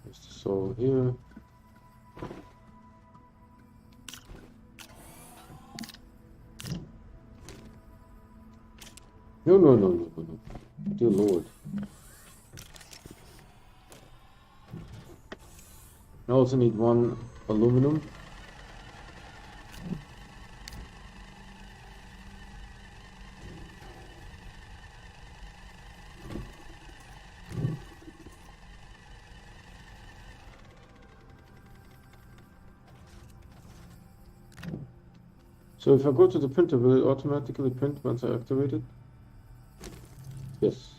There's the soil here. No. Dear Lord. I also need one aluminum. So if I go to the printer, will it automatically print once I activate it? Yes.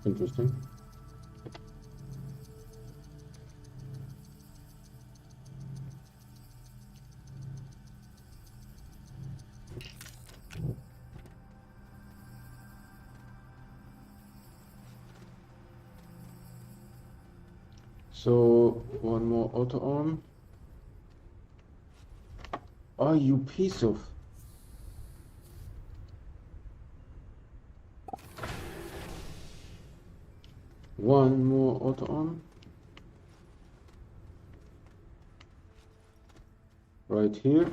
Interesting. So one more auto arm. Oh, you piece of... One more auto arm. Right here.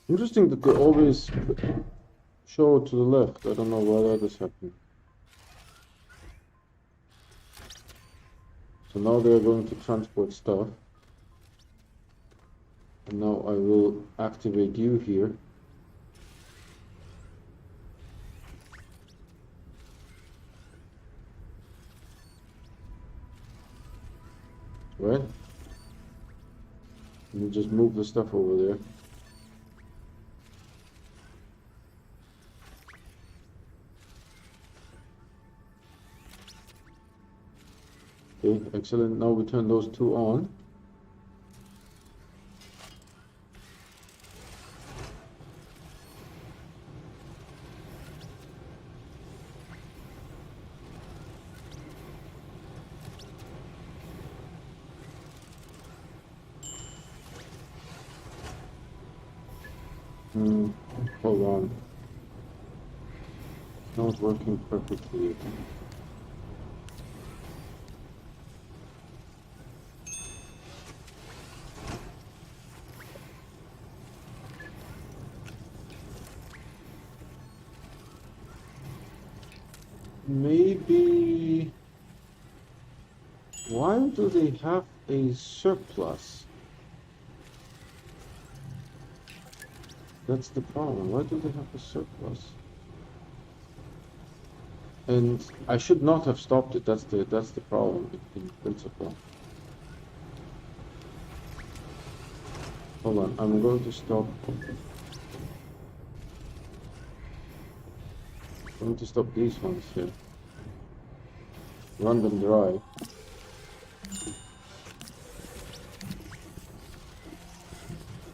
Interesting that they always show to the left. I don't know why that is happening. So now they are going to transport stuff. And now I will activate you here. Right? And you just move the stuff over there. Okay, excellent. Now we turn those two on. Hold on. Not working perfectly. Maybe... Why do they have a surplus? That's the problem. Why do they have a surplus? And I should not have stopped it. That's the problem in principle. Hold on, I'm going to stop. I'm going to stop these ones here. Run them dry.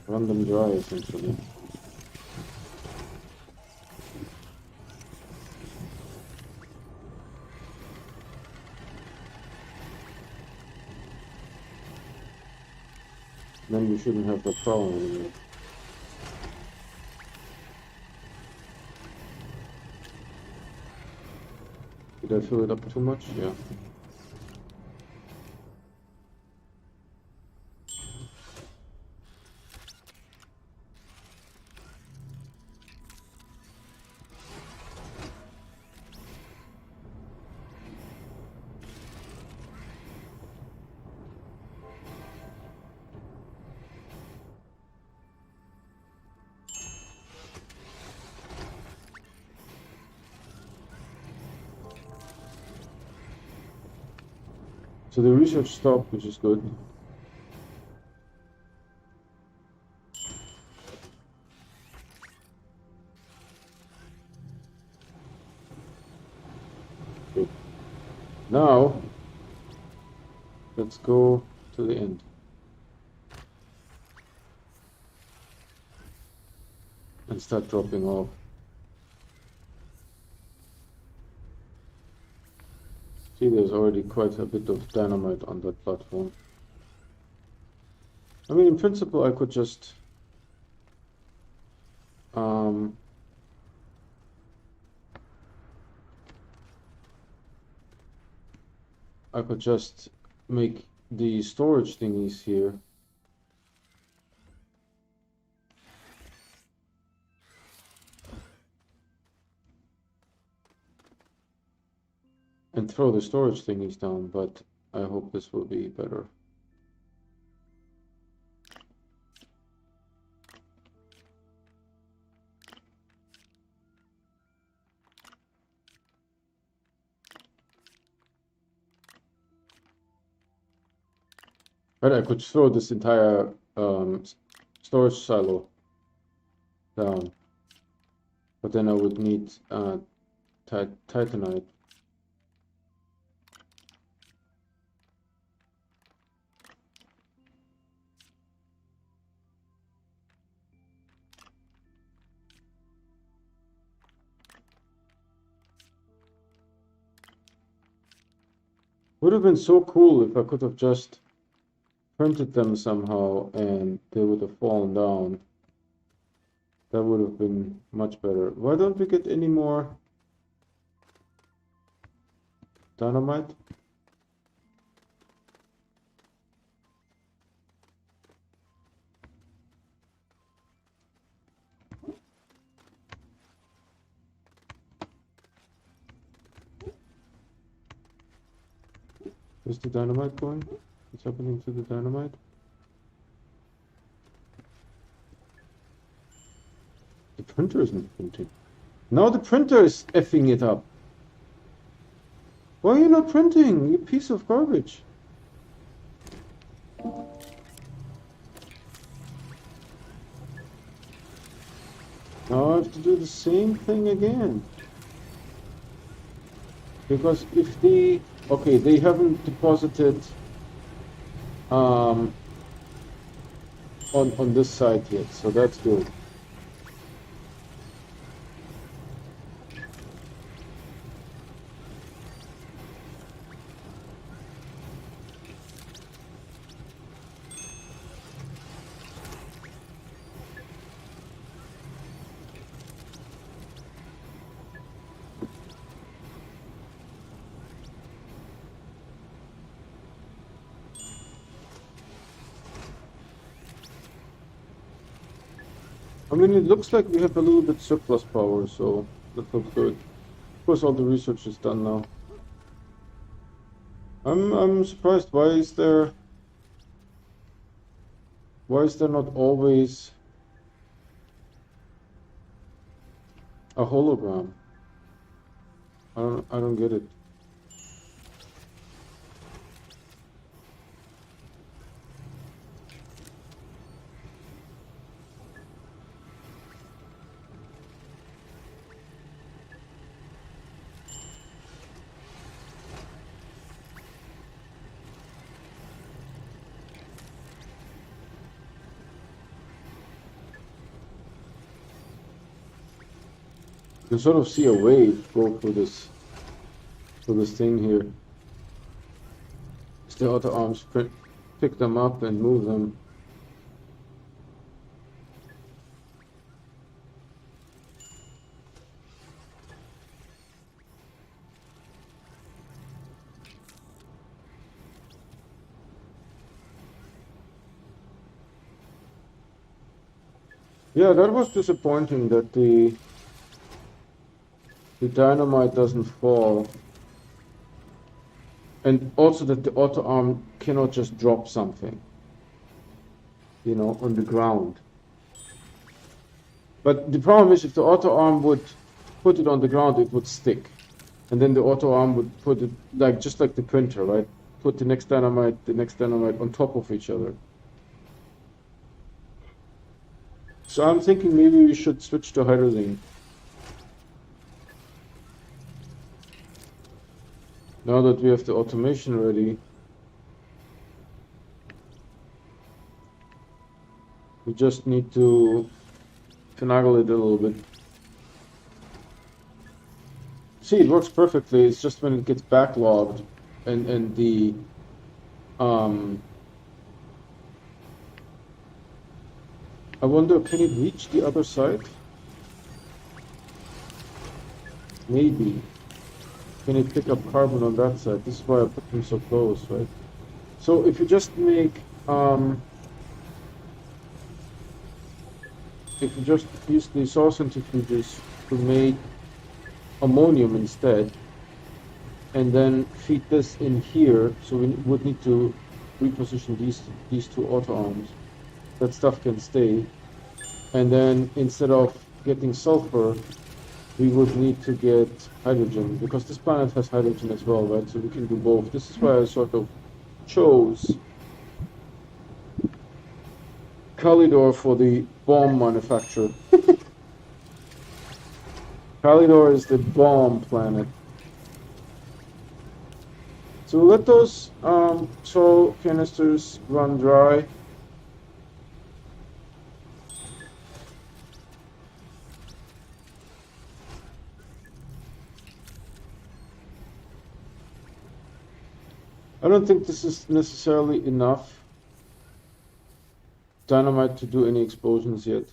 Run them dry, essentially. Then we shouldn't have that problem anymore. Did I fill it up too much? Yeah. So the research stopped, which is good. Let's go to the end. And start dropping off. See, there's already quite a bit of dynamite on that platform. I mean, in principle, I could just make the storage thingies here. And throw the storage thingies down, but I hope this will be better. But I could throw this entire storage silo down, but then I would need titanite. Would have been so cool if I could have just printed them somehow and they would have fallen down. That would have been much better. Why don't we get any more dynamite? Where's the dynamite going? What's happening to the dynamite? The printer isn't printing. Now the printer is effing it up. Why are you not printing, you piece of garbage? Now I have to do the same thing again. Because if okay, they haven't deposited on this side yet, so that's good. I mean, it looks like we have a little bit surplus power, so that looks good. Of course, all the research is done now. I'm surprised. Why is there not always a hologram? I don't get it. You can sort of see a wave go through this thing here. It's the other arms pick them up and move them. Yeah, that was disappointing that the dynamite doesn't fall. And also that the auto arm cannot just drop something, you know, on the ground. But the problem is if the auto arm would put it on the ground, it would stick. And then the auto arm would put it, like just like the printer, right? Put the next dynamite on top of each other. So I'm thinking maybe we should switch to hydrogen. Now that we have the automation ready. We just need to finagle it a little bit. See, it works perfectly. It's just when it gets backlogged and the um I wonder, can it reach the other side? Maybe. Can it pick up carbon on that side? This is why I put them so close, right? So if you just make if you just use the soil centrifuges to make ammonium instead, and then feed this in here, so we would need to reposition these two auto arms. That stuff can stay. And then instead of getting sulfur, we would need to get hydrogen, because this planet has hydrogen as well, right? So we can do both. This is why I sort of chose Kalidor for the bomb manufacturer. Kalidor is the bomb planet. So let those soil canisters run dry. I don't think this is necessarily enough dynamite to do any explosions yet.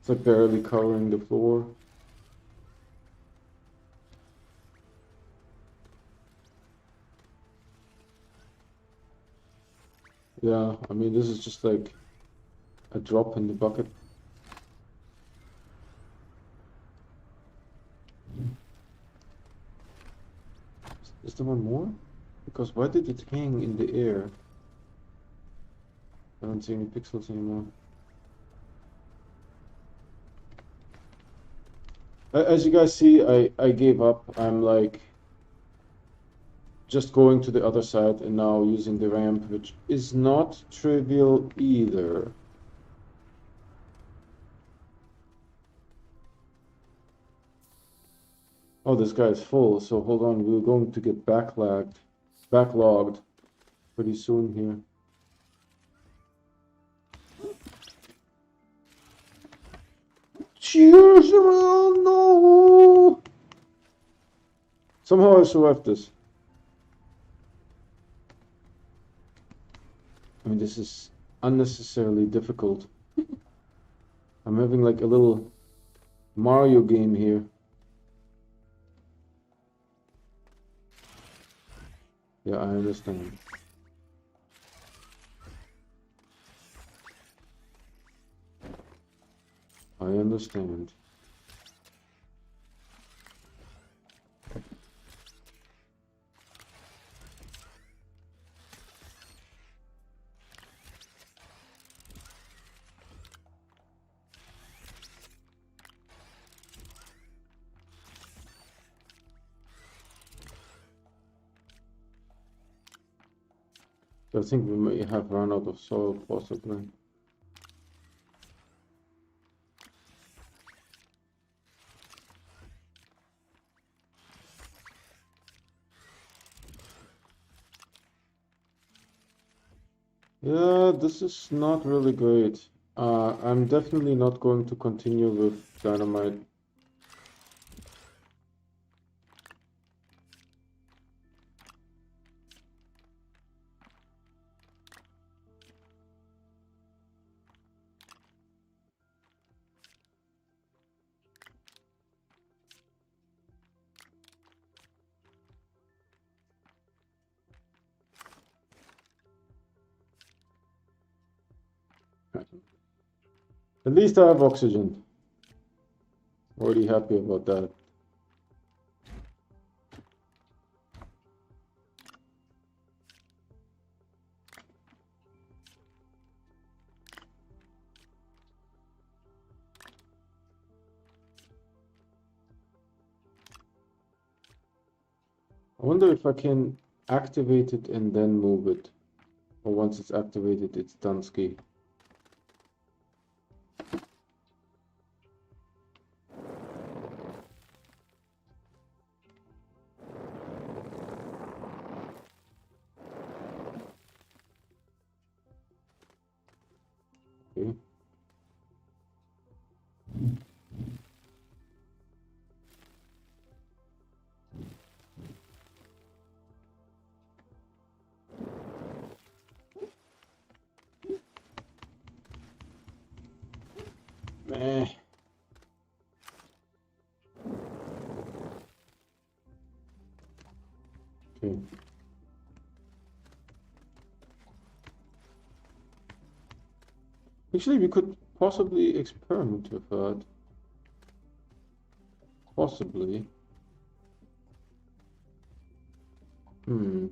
It's like barely covering the floor. Yeah, I mean, this is just like a drop in the bucket. Is there one more? Because why did it hang in the air? I don't see any pixels anymore. As you guys see, I gave up. I'm like just going to the other side and now using the ramp, which is not trivial either. Oh, this guy is full, so hold on, we're going to get backlogged pretty soon here. Cheers, no! Somehow I survived this. I mean, this is unnecessarily difficult. I'm having like a little Mario game here. Yeah, I understand. I understand. I think we may have run out of soil, possibly. Yeah, this is not really great. I'm definitely not going to continue with Dynamite. At least I have oxygen. Already happy about that. I wonder if I can activate it and then move it. Or once it's activated, it's done ski. Okay. Meh. Okay. Actually, we could possibly experiment with that. Possibly. Hmm.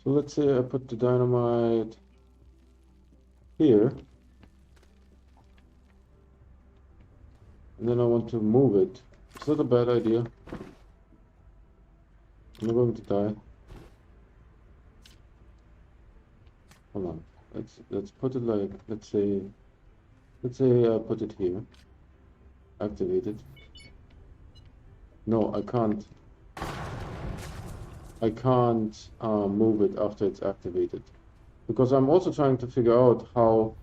So let's say I put the dynamite here, and then I want to move it. Is that a bad idea? I'm going to die. Hold on. Let's put it like, let's say I put it here. Activate it. No, I can't. I can't move it after it's activated, because I'm also trying to figure out how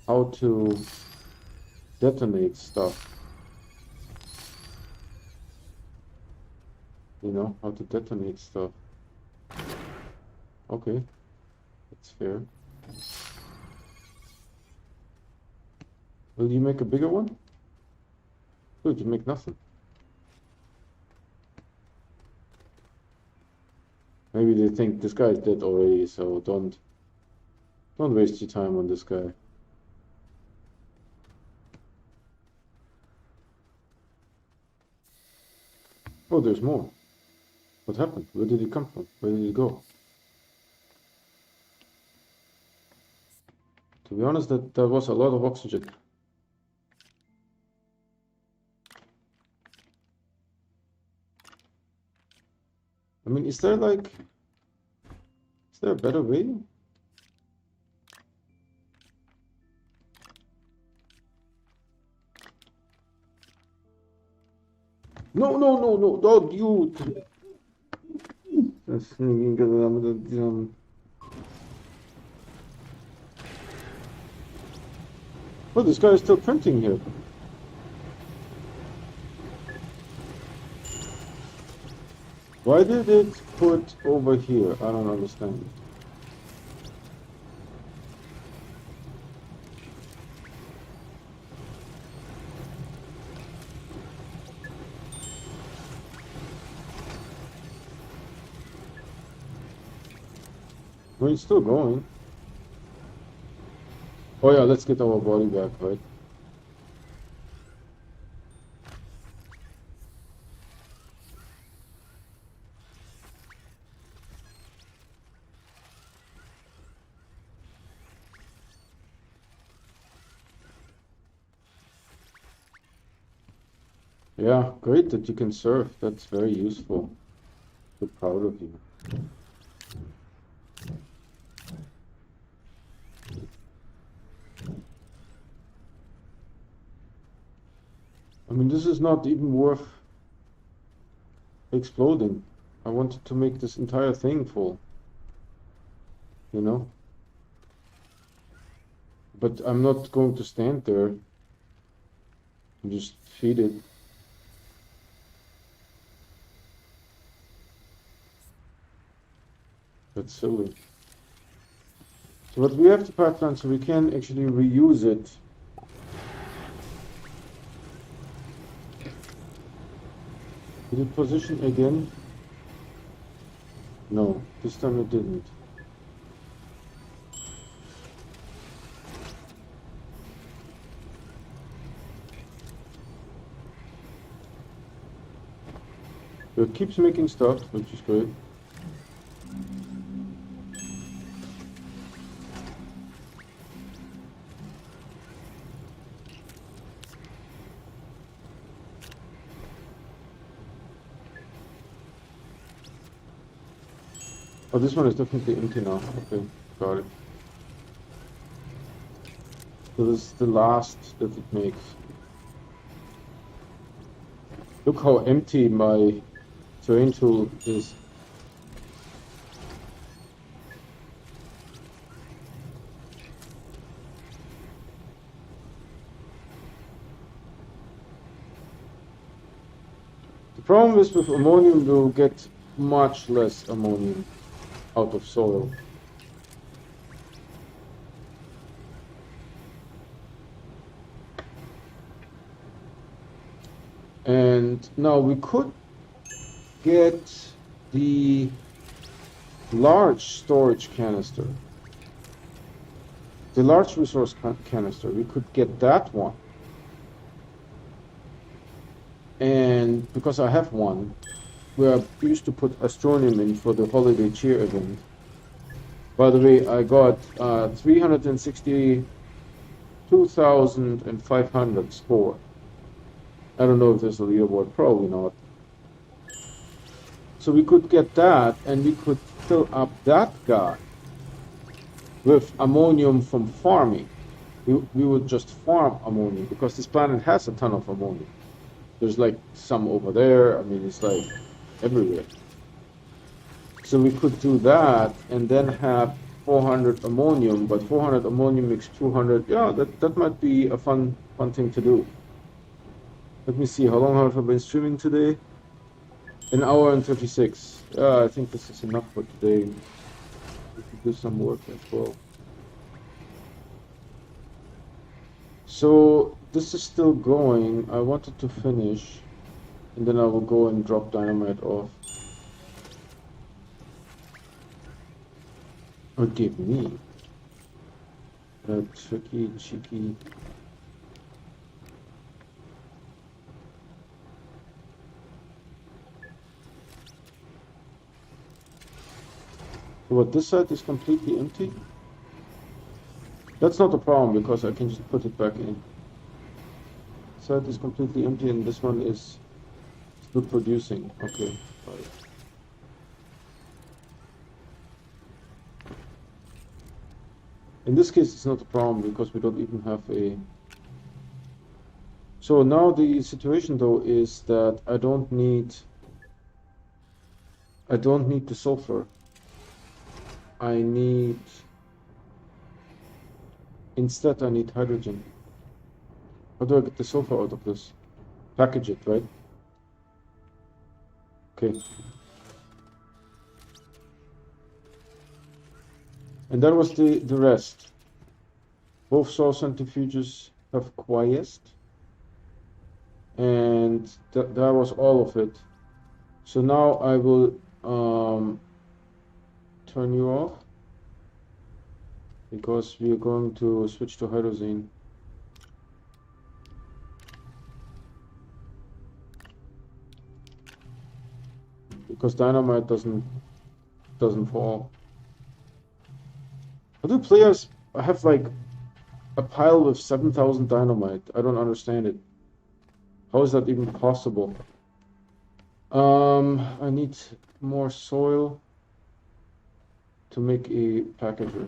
to detonate stuff. You know, how to detonate stuff. Okay, that's fair. Will you make a bigger one? Good, you make nothing. Maybe they think this guy is dead already, so don't waste your time on this guy. Oh, there's more. What happened? Where did it come from? Where did it go? To be honest, that was a lot of oxygen. I mean, is there a better way? No, don't you. Oh, this guy is still printing here. Why did it put over here? I don't understand. Well, it's still going. Oh yeah, let's get our body back, right? Yeah, great that you can surf. That's very useful. So proud of you. I mean, this is not even worth exploding. I wanted to make this entire thing full, you know? But I'm not going to stand there and just feed it. That's silly. So, but we have the pipeline, so we can actually reuse it. Did it position again? No, this time it didn't. So it keeps making stuff, which is great. Oh, this one is definitely empty now. Okay, got it. So this is the last that it makes. Look how empty my terrain tool is. The problem is with ammonium, you'll get much less ammonium out of soil. And now we could get the large storage canister. The large resource canister, we could get that one. And because I have one, where I used to put Astroneer in for the holiday cheer event. By the way, I got 362,500 score. I don't know if there's a leaderboard, probably not. So we could get that, and we could fill up that guy with ammonium from farming. We would just farm ammonium, because this planet has a ton of ammonium. There's like some over there, I mean, it's like everywhere. So we could do that, and then have 400 ammonium, but 400 ammonium makes 200, yeah, that might be a fun thing to do. Let me see, how long have I been streaming today? An hour and 36. Yeah, I think this is enough for today. We could do some work as well. So this is still going. I wanted to finish, and then I will go and drop Dynamite off. Or give me a tricky, cheeky. So what, this side is completely empty? That's not a problem, because I can just put it back in. This side is completely empty, and this one is still producing. Okay, fine. In this case, it's not a problem, because we don't even have a... So now the situation, though, is that I don't need the sulfur. Instead I need hydrogen. How do I get the sulfur out of this? Package it, right? Okay. And that was the rest. Both source centrifuges have quiesced. And that was all of it. So now I will turn you off, because we are going to switch to hydrazine. Because Dynamite doesn't fall. How do players have like a pile with 7,000 Dynamite? I don't understand it. How is that even possible? I need more soil to make a packager.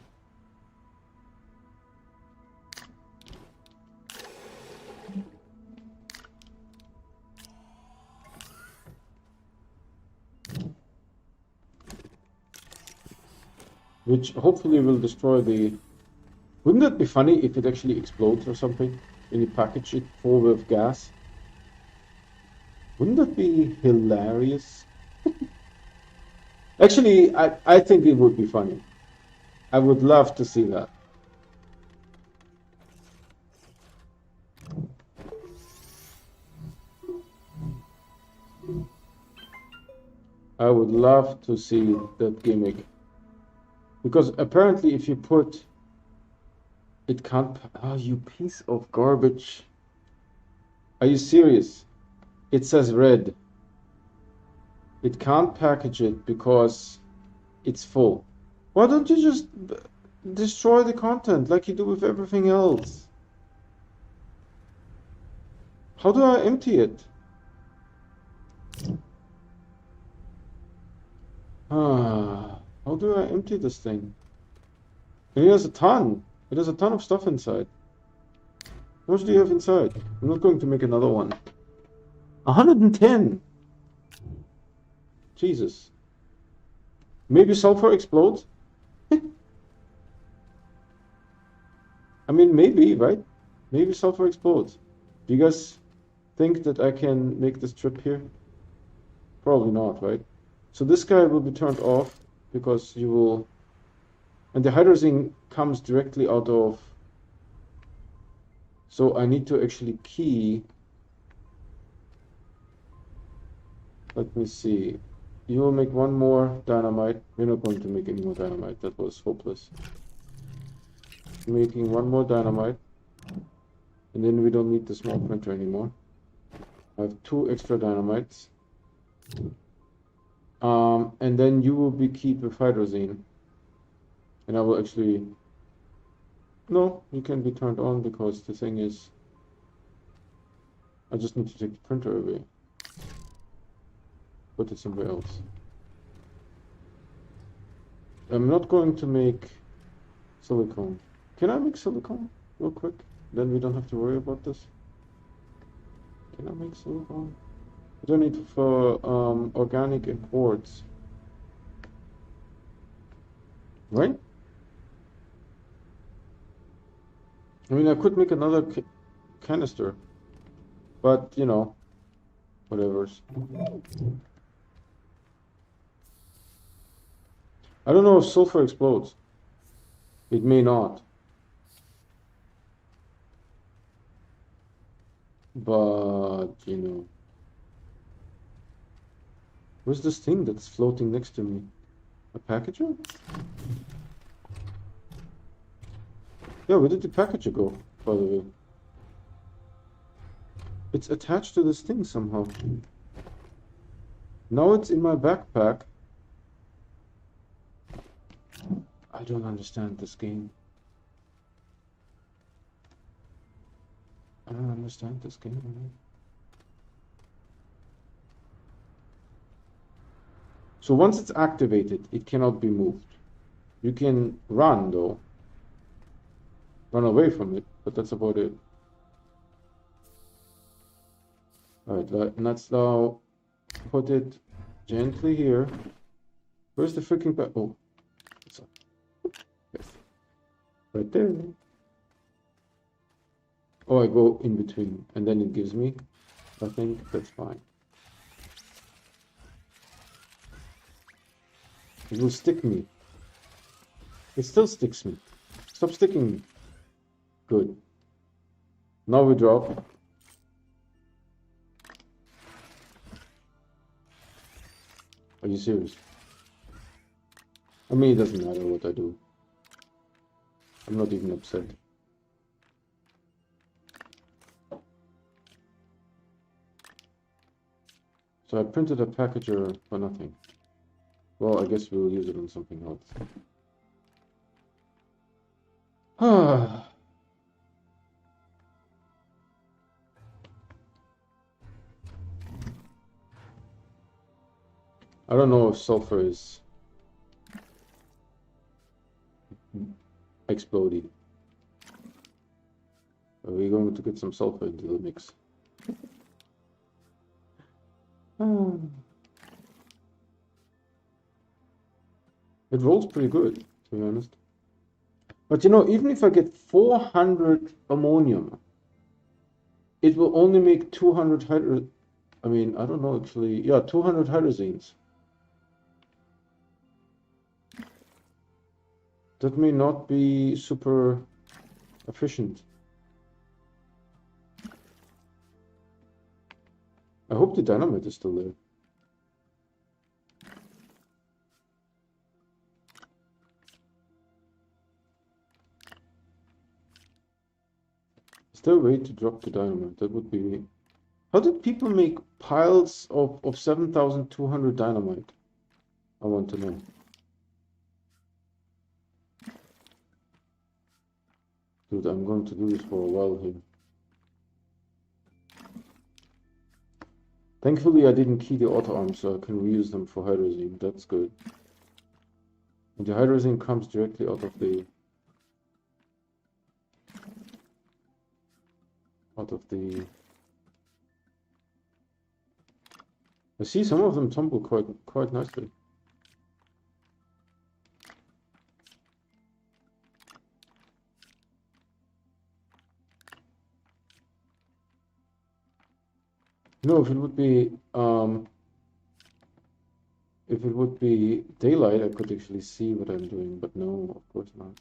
Which hopefully will destroy the... Wouldn't that be funny if it actually explodes or something when you package it full with gas? Wouldn't that be hilarious? Actually, I think it would be funny. I would love to see that. I would love to see that gimmick. Because apparently if you put... It can't... Oh, you piece of garbage. Are you serious? It says red. It can't package it because it's full. Why don't you just destroy the content like you do with everything else? How do I empty it? How do I empty this thing? And it has a ton. It has a ton of stuff inside. How much do you have inside? I'm not going to make another one. 110. Jesus. Maybe sulfur explodes? I mean, maybe, right? Maybe sulfur explodes. Do you guys think that I can make this trip here? Probably not, right? So this guy will be turned off because you will... And the hydrazine comes directly out of... So I need to actually key... Let me see. You will make one more dynamite. We're not going to make any more dynamite. That was hopeless. Making one more dynamite. And then we don't need the small printer anymore. I have 2 extra dynamites. And then you will be keyed with hydrazine. And I will actually... No, you can be turned on because the thing is... I just need to take the printer away. Put it somewhere else. I'm not going to make silicone. Can I make silicone real quick? Then we don't have to worry about this. Can I make silicone? I don't need for organic and quartz. Right? I mean, I could make another canister. But, you know, whatever's. I don't know if sulfur explodes. It may not. But, you know. Where's this thing that's floating next to me? A packager? Yeah, where did the packager go, by the way? It's attached to this thing somehow. Now it's in my backpack. I don't understand this game. I don't understand this game. So once it's activated, it cannot be moved. You can run, though. Run away from it, but that's about it. Alright, let's now put it gently here. Where's the freaking back? Oh, it's up. Yes. Right there. Oh, I go in between, and then it gives me. I think that's fine. It will stick me. It still sticks me. Stop sticking me. Good. Now we drop. Are you serious? I mean, it doesn't matter what I do. I'm not even upset. So I printed a packager for nothing. Well, I guess we'll use it on something else. I don't know if sulfur is exploding. Are we going to get some sulfur into the mix? It rolls pretty good, to be honest. But you know, even if I get 400 ammonium, it will only make 200 I mean, I don't know actually. Yeah, 200 hydrazines. That may not be super efficient. I hope the dynamite is still there. Is there a way to drop the dynamite? That would be... How did people make piles of 7,200 dynamite? I want to know. Dude, I'm going to do this for a while here. Thankfully, I didn't key the auto arms, so I can reuse them for hydrazine. That's good. And the hydrazine comes directly out of the... I see some of them tumble quite nicely. No, if it would be daylight, I could actually see what I'm doing, but no, of course not.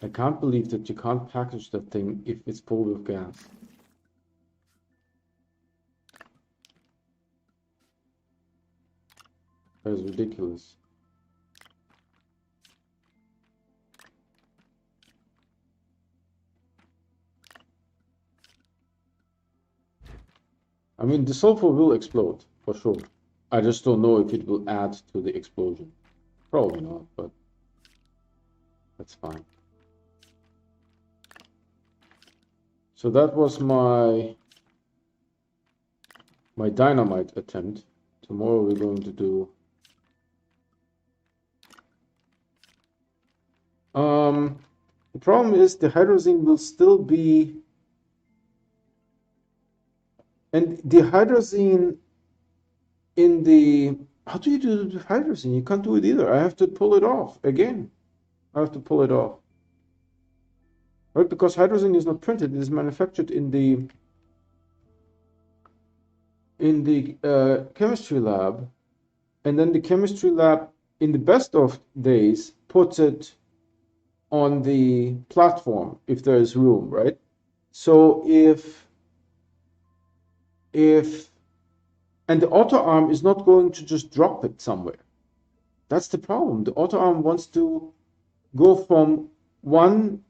I can't believe that you can't package that thing if it's full with gas. That is ridiculous. I mean, the sulfur will explode, for sure. I just don't know if it will add to the explosion. Probably not, but that's fine. So that was my dynamite attempt. Tomorrow we're going to do the problem is the hydrazine will still be, and the hydrazine in the, how do you do the hydrazine? You can't do it either. I have to pull it off again. I have to pull it off. Right, because hydrazine is not printed, it is manufactured in the chemistry lab, and then the chemistry lab, in the best of days, puts it on the platform if there is room, right? So and the auto arm is not going to just drop it somewhere. That's the problem. The auto arm wants to go from one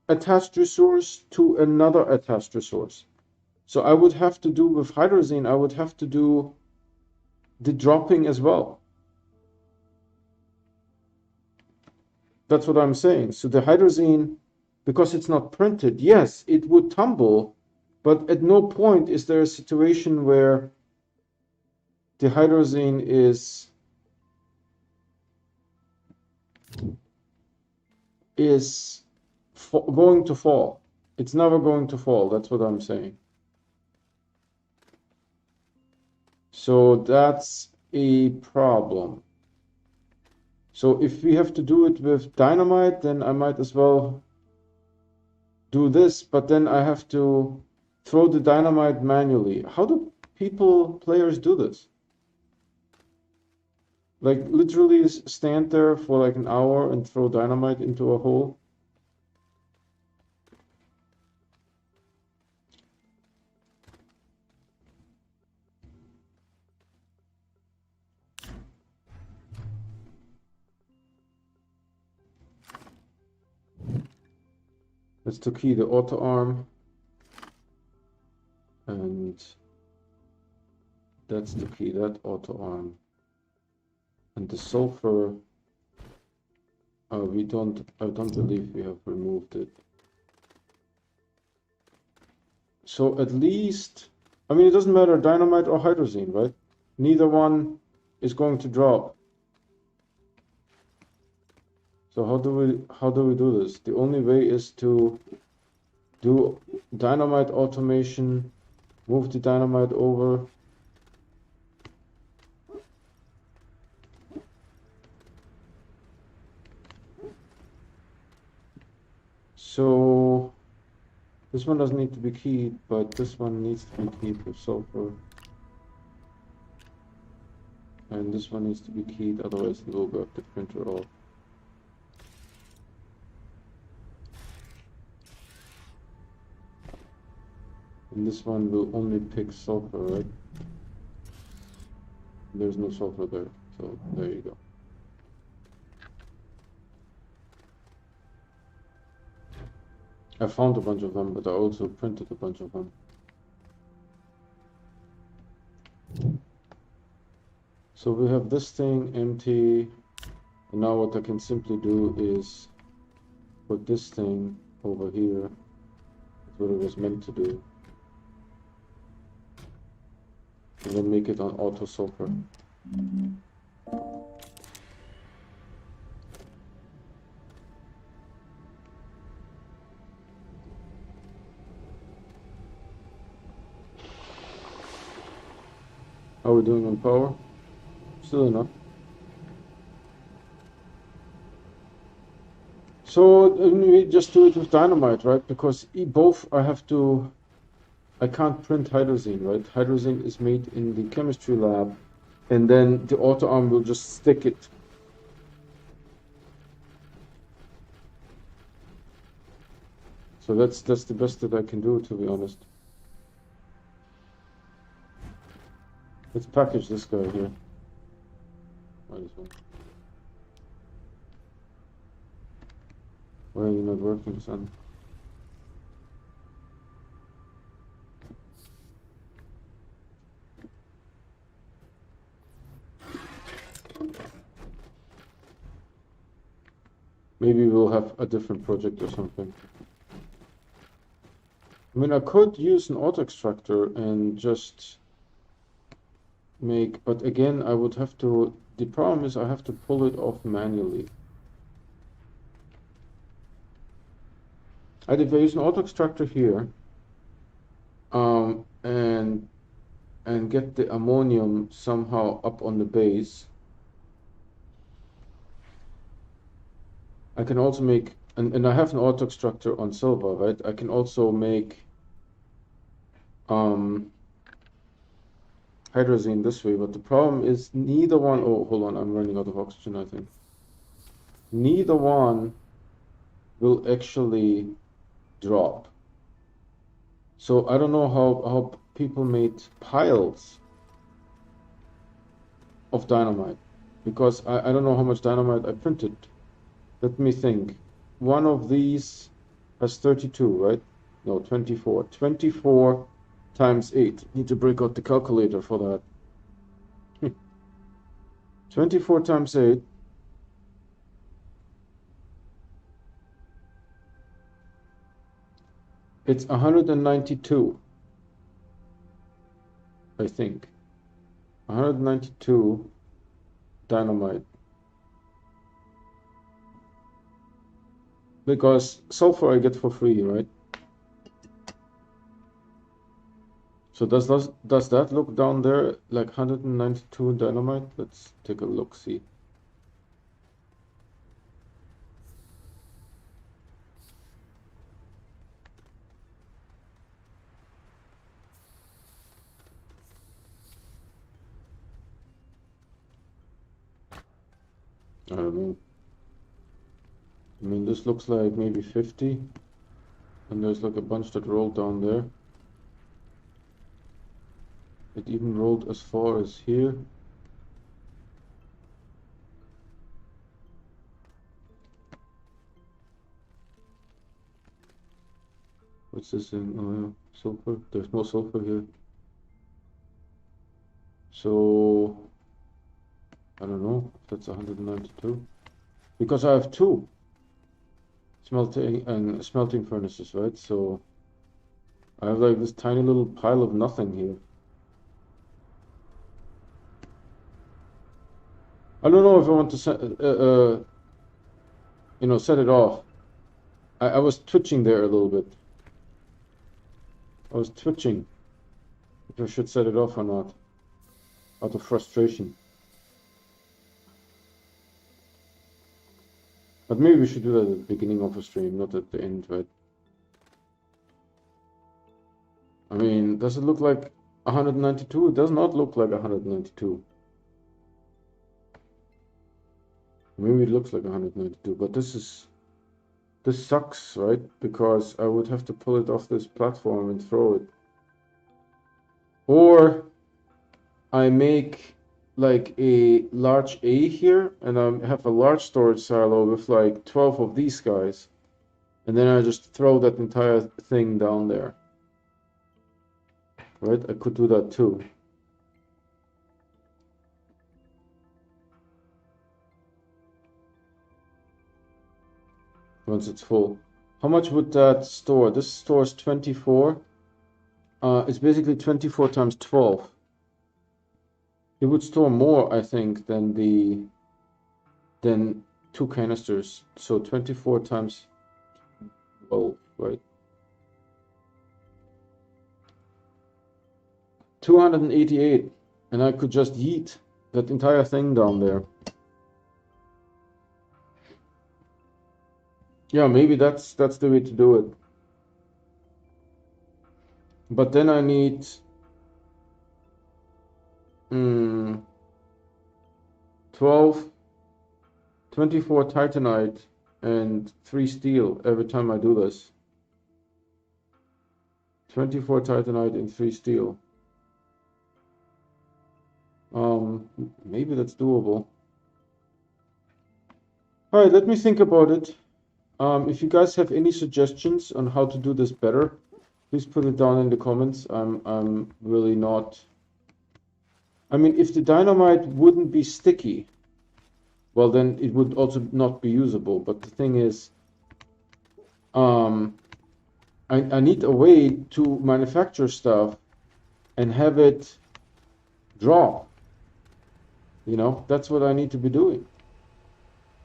attached resource to another attached resource. So I would have to do with hydrazine, I would have to do the dropping as well. That's what I'm saying. So the hydrazine, because it's not printed, yes, it would tumble, but at no point is there a situation where the hydrazine is going to fall. It's never going to fall. That's what I'm saying. So that's a problem. So if we have to do it with dynamite, then I might as well do this, but then I have to throw the dynamite manually. How do players do this? Like literally stand there for like an hour and throw dynamite into a hole? That's to key the auto arm, and that's to key that auto arm. And the sulfur, I don't believe we have removed it. So at least, I mean, it doesn't matter dynamite or hydrazine, right? Neither one is going to drop. So how do we do this? The only way is to do dynamite automation, move the dynamite over. So this one doesn't need to be keyed, but this one needs to be keyed with sulfur. And this one needs to be keyed, otherwise it will work the printer off. And this one will only pick sulfur, right? There's no sulfur there, so there you go. I found a bunch of them, but I also printed a bunch of them. So we have this thing empty, and now what I can simply do is put this thing over here. That's what it was meant to do. And then make it on auto sulfur. How are we doing on power? Still enough. So we just do it with dynamite, right? Because both I can't print hydrazine, right? Hydrazine is made in the chemistry lab, and then the auto arm will just stick it. So that's the best that I can do, to be honest. Let's package this guy here. Might as well. Why are you not working, son? Maybe we'll have a different project or something. I mean, I could use an auto extractor and just make, but again, I would have to, the problem is I have to pull it off manually. If I use an auto extractor here, and get the ammonium somehow up on the base, I can also make, and I have an auto extractor on silver, right? I can also make hydrazine this way, but the problem is neither one, oh, hold on, I'm running out of oxygen, I think. Neither one will actually drop. So I don't know how people made piles of dynamite, because I don't know how much dynamite I printed. Let me think. One of these has 32, right? No, 24. 24 times 8. Need to break out the calculator for that. 24 times 8. It's 192, I think. 192 dynamite. Because sulfur I get for free, right? So does that look down there like 192 dynamite? Let's take a look, see. I don't know. I mean, this looks like maybe 50, and there's like a bunch that rolled down there. It even rolled as far as here. What's this in? Oh, yeah, sulfur. There's no sulfur here. So, I don't know if that's 192. Because I have two smelting furnaces, right? So, I have like this tiny little pile of nothing here. I don't know if I want to set, set it off. I was twitching there a little bit. I was twitching if I should set it off or not, out of frustration. But maybe we should do that at the beginning of a stream, not at the end, right? I mean, does it look like 192? It does not look like 192. Maybe it looks like 192, but this sucks, right? Because I would have to pull it off this platform and throw it. Or I make like a large A here, and I have a large storage silo with like 12 of these guys, and then I just throw that entire thing down there. Right? I could do that too. Once it's full. How much would that store? This stores 24. It's basically 24 times 12. It would store more, I think, than two canisters. So 24 times 12, right? 288. and I could just yeet that entire thing down there. Yeah, maybe that's the way to do it. But then I need 12, 24 titanite and 3 steel every time I do this. 24 titanite and 3 steel. Maybe that's doable. All right, let me think about it. If you guys have any suggestions on how to do this better, please put it down in the comments. I'm really not. I mean, if the dynamite wouldn't be sticky, well, then it would also not be usable. But the thing is, I need a way to manufacture stuff and have it drop. You know, that's what I need to be doing.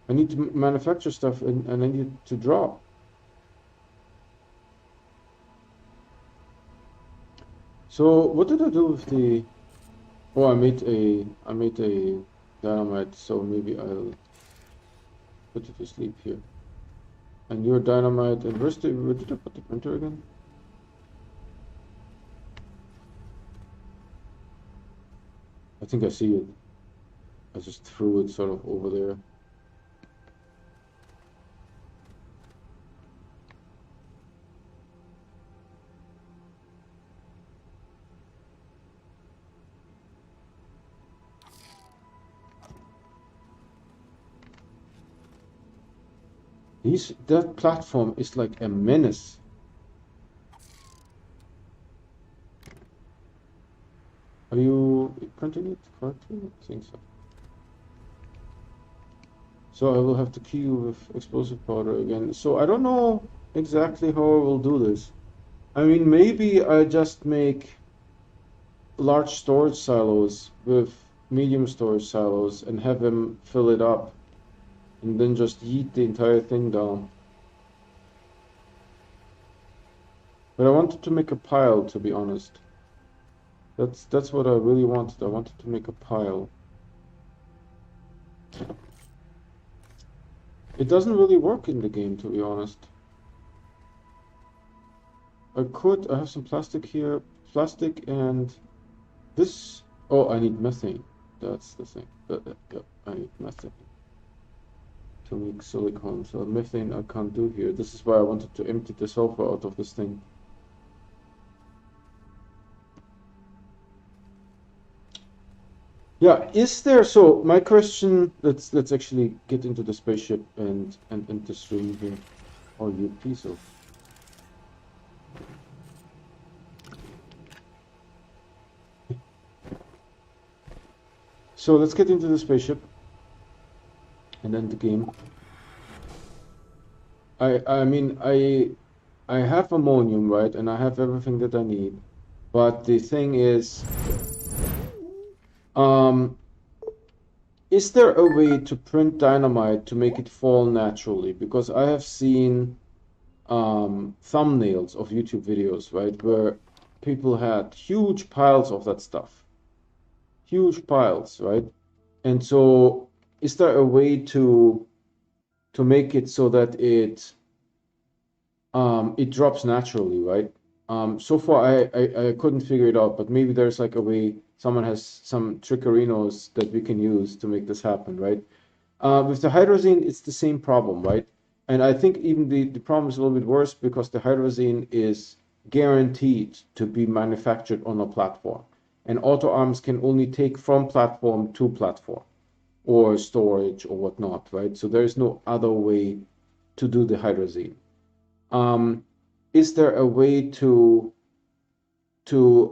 I need to manufacture stuff and I need it to drop. So what did I do with the? Oh, I made a dynamite. So maybe I'll put it to sleep here. And your dynamite. And where did I put the printer again? I think I see it. I just threw it sort of over there. That platform is like a menace. Are you printing it correctly? I think so. So I will have to key you with explosive powder again. So I don't know exactly how I will do this. I mean, maybe I just make large storage silos with medium storage silos and have them fill it up and then just yeet the entire thing down. But I wanted to make a pile, to be honest. That's what I really wanted. I wanted to make a pile. It doesn't really work in the game, to be honest. I have some plastic here. Plastic and this. Oh, I need methane. That's the thing. Yeah, I need methane to make silicone. So methane I can't do here. This is why I wanted to empty the sulfur out of this thing. Yeah, is there, so my question, let's actually get into the spaceship and the stream here. Oh, you piece of. So let's get into the spaceship and then the game. I mean I have ammonium, right? And I have everything that I need. But the thing is, is there a way to print dynamite to make it fall naturally? Because I have seen thumbnails of YouTube videos, right, where people had huge piles of that stuff. Huge piles, right? And so is there a way to make it so that it drops naturally, right? So far I couldn't figure it out, but maybe there's like a way, someone has some trickerinos that we can use to make this happen, right? With the hydrazine, it's the same problem, right? And I think even the problem is a little bit worse because the hydrazine is guaranteed to be manufactured on a platform. And auto arms can only take from platform to platform or storage or whatnot, right? So there is no other way to do the hydrazine. Is there a way to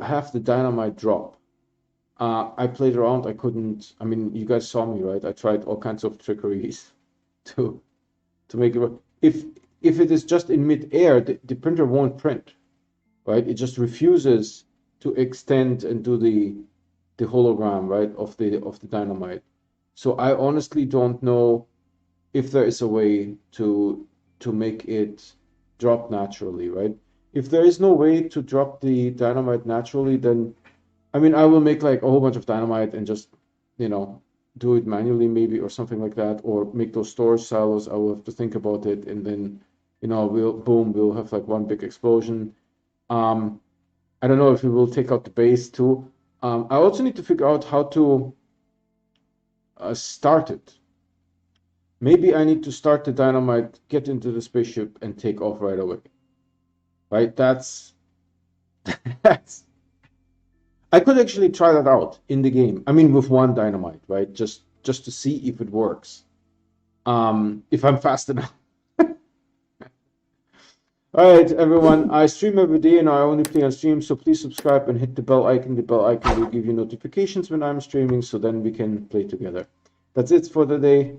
have the dynamite drop? I played around. I couldn't. I mean, you guys saw me, right? I tried all kinds of trickeries to make it work. If it is just in mid-air, the printer won't print, right? It just refuses to extend and do the hologram, right, of the dynamite. So I honestly don't know if there is a way to make it drop naturally, right? If there is no way to drop the dynamite naturally, then I mean, I will make like a whole bunch of dynamite and just, you know, do it manually maybe or something like that, or make those storage silos. I will have to think about it, and then, you know, we'll have like one big explosion. Um, I don't know if we will take out the base too. I also need to figure out how to start it. Maybe I need to start the dynamite, get into the spaceship, and take off right away. Right? That's. I could actually try that out in the game. I mean, with one dynamite, right? Just to see if it works. If I'm fast enough. All right, everyone. I stream every day and I only play on stream, so please subscribe and hit the bell icon. The bell icon will give you notifications when I'm streaming, so then we can play together. That's it for the day.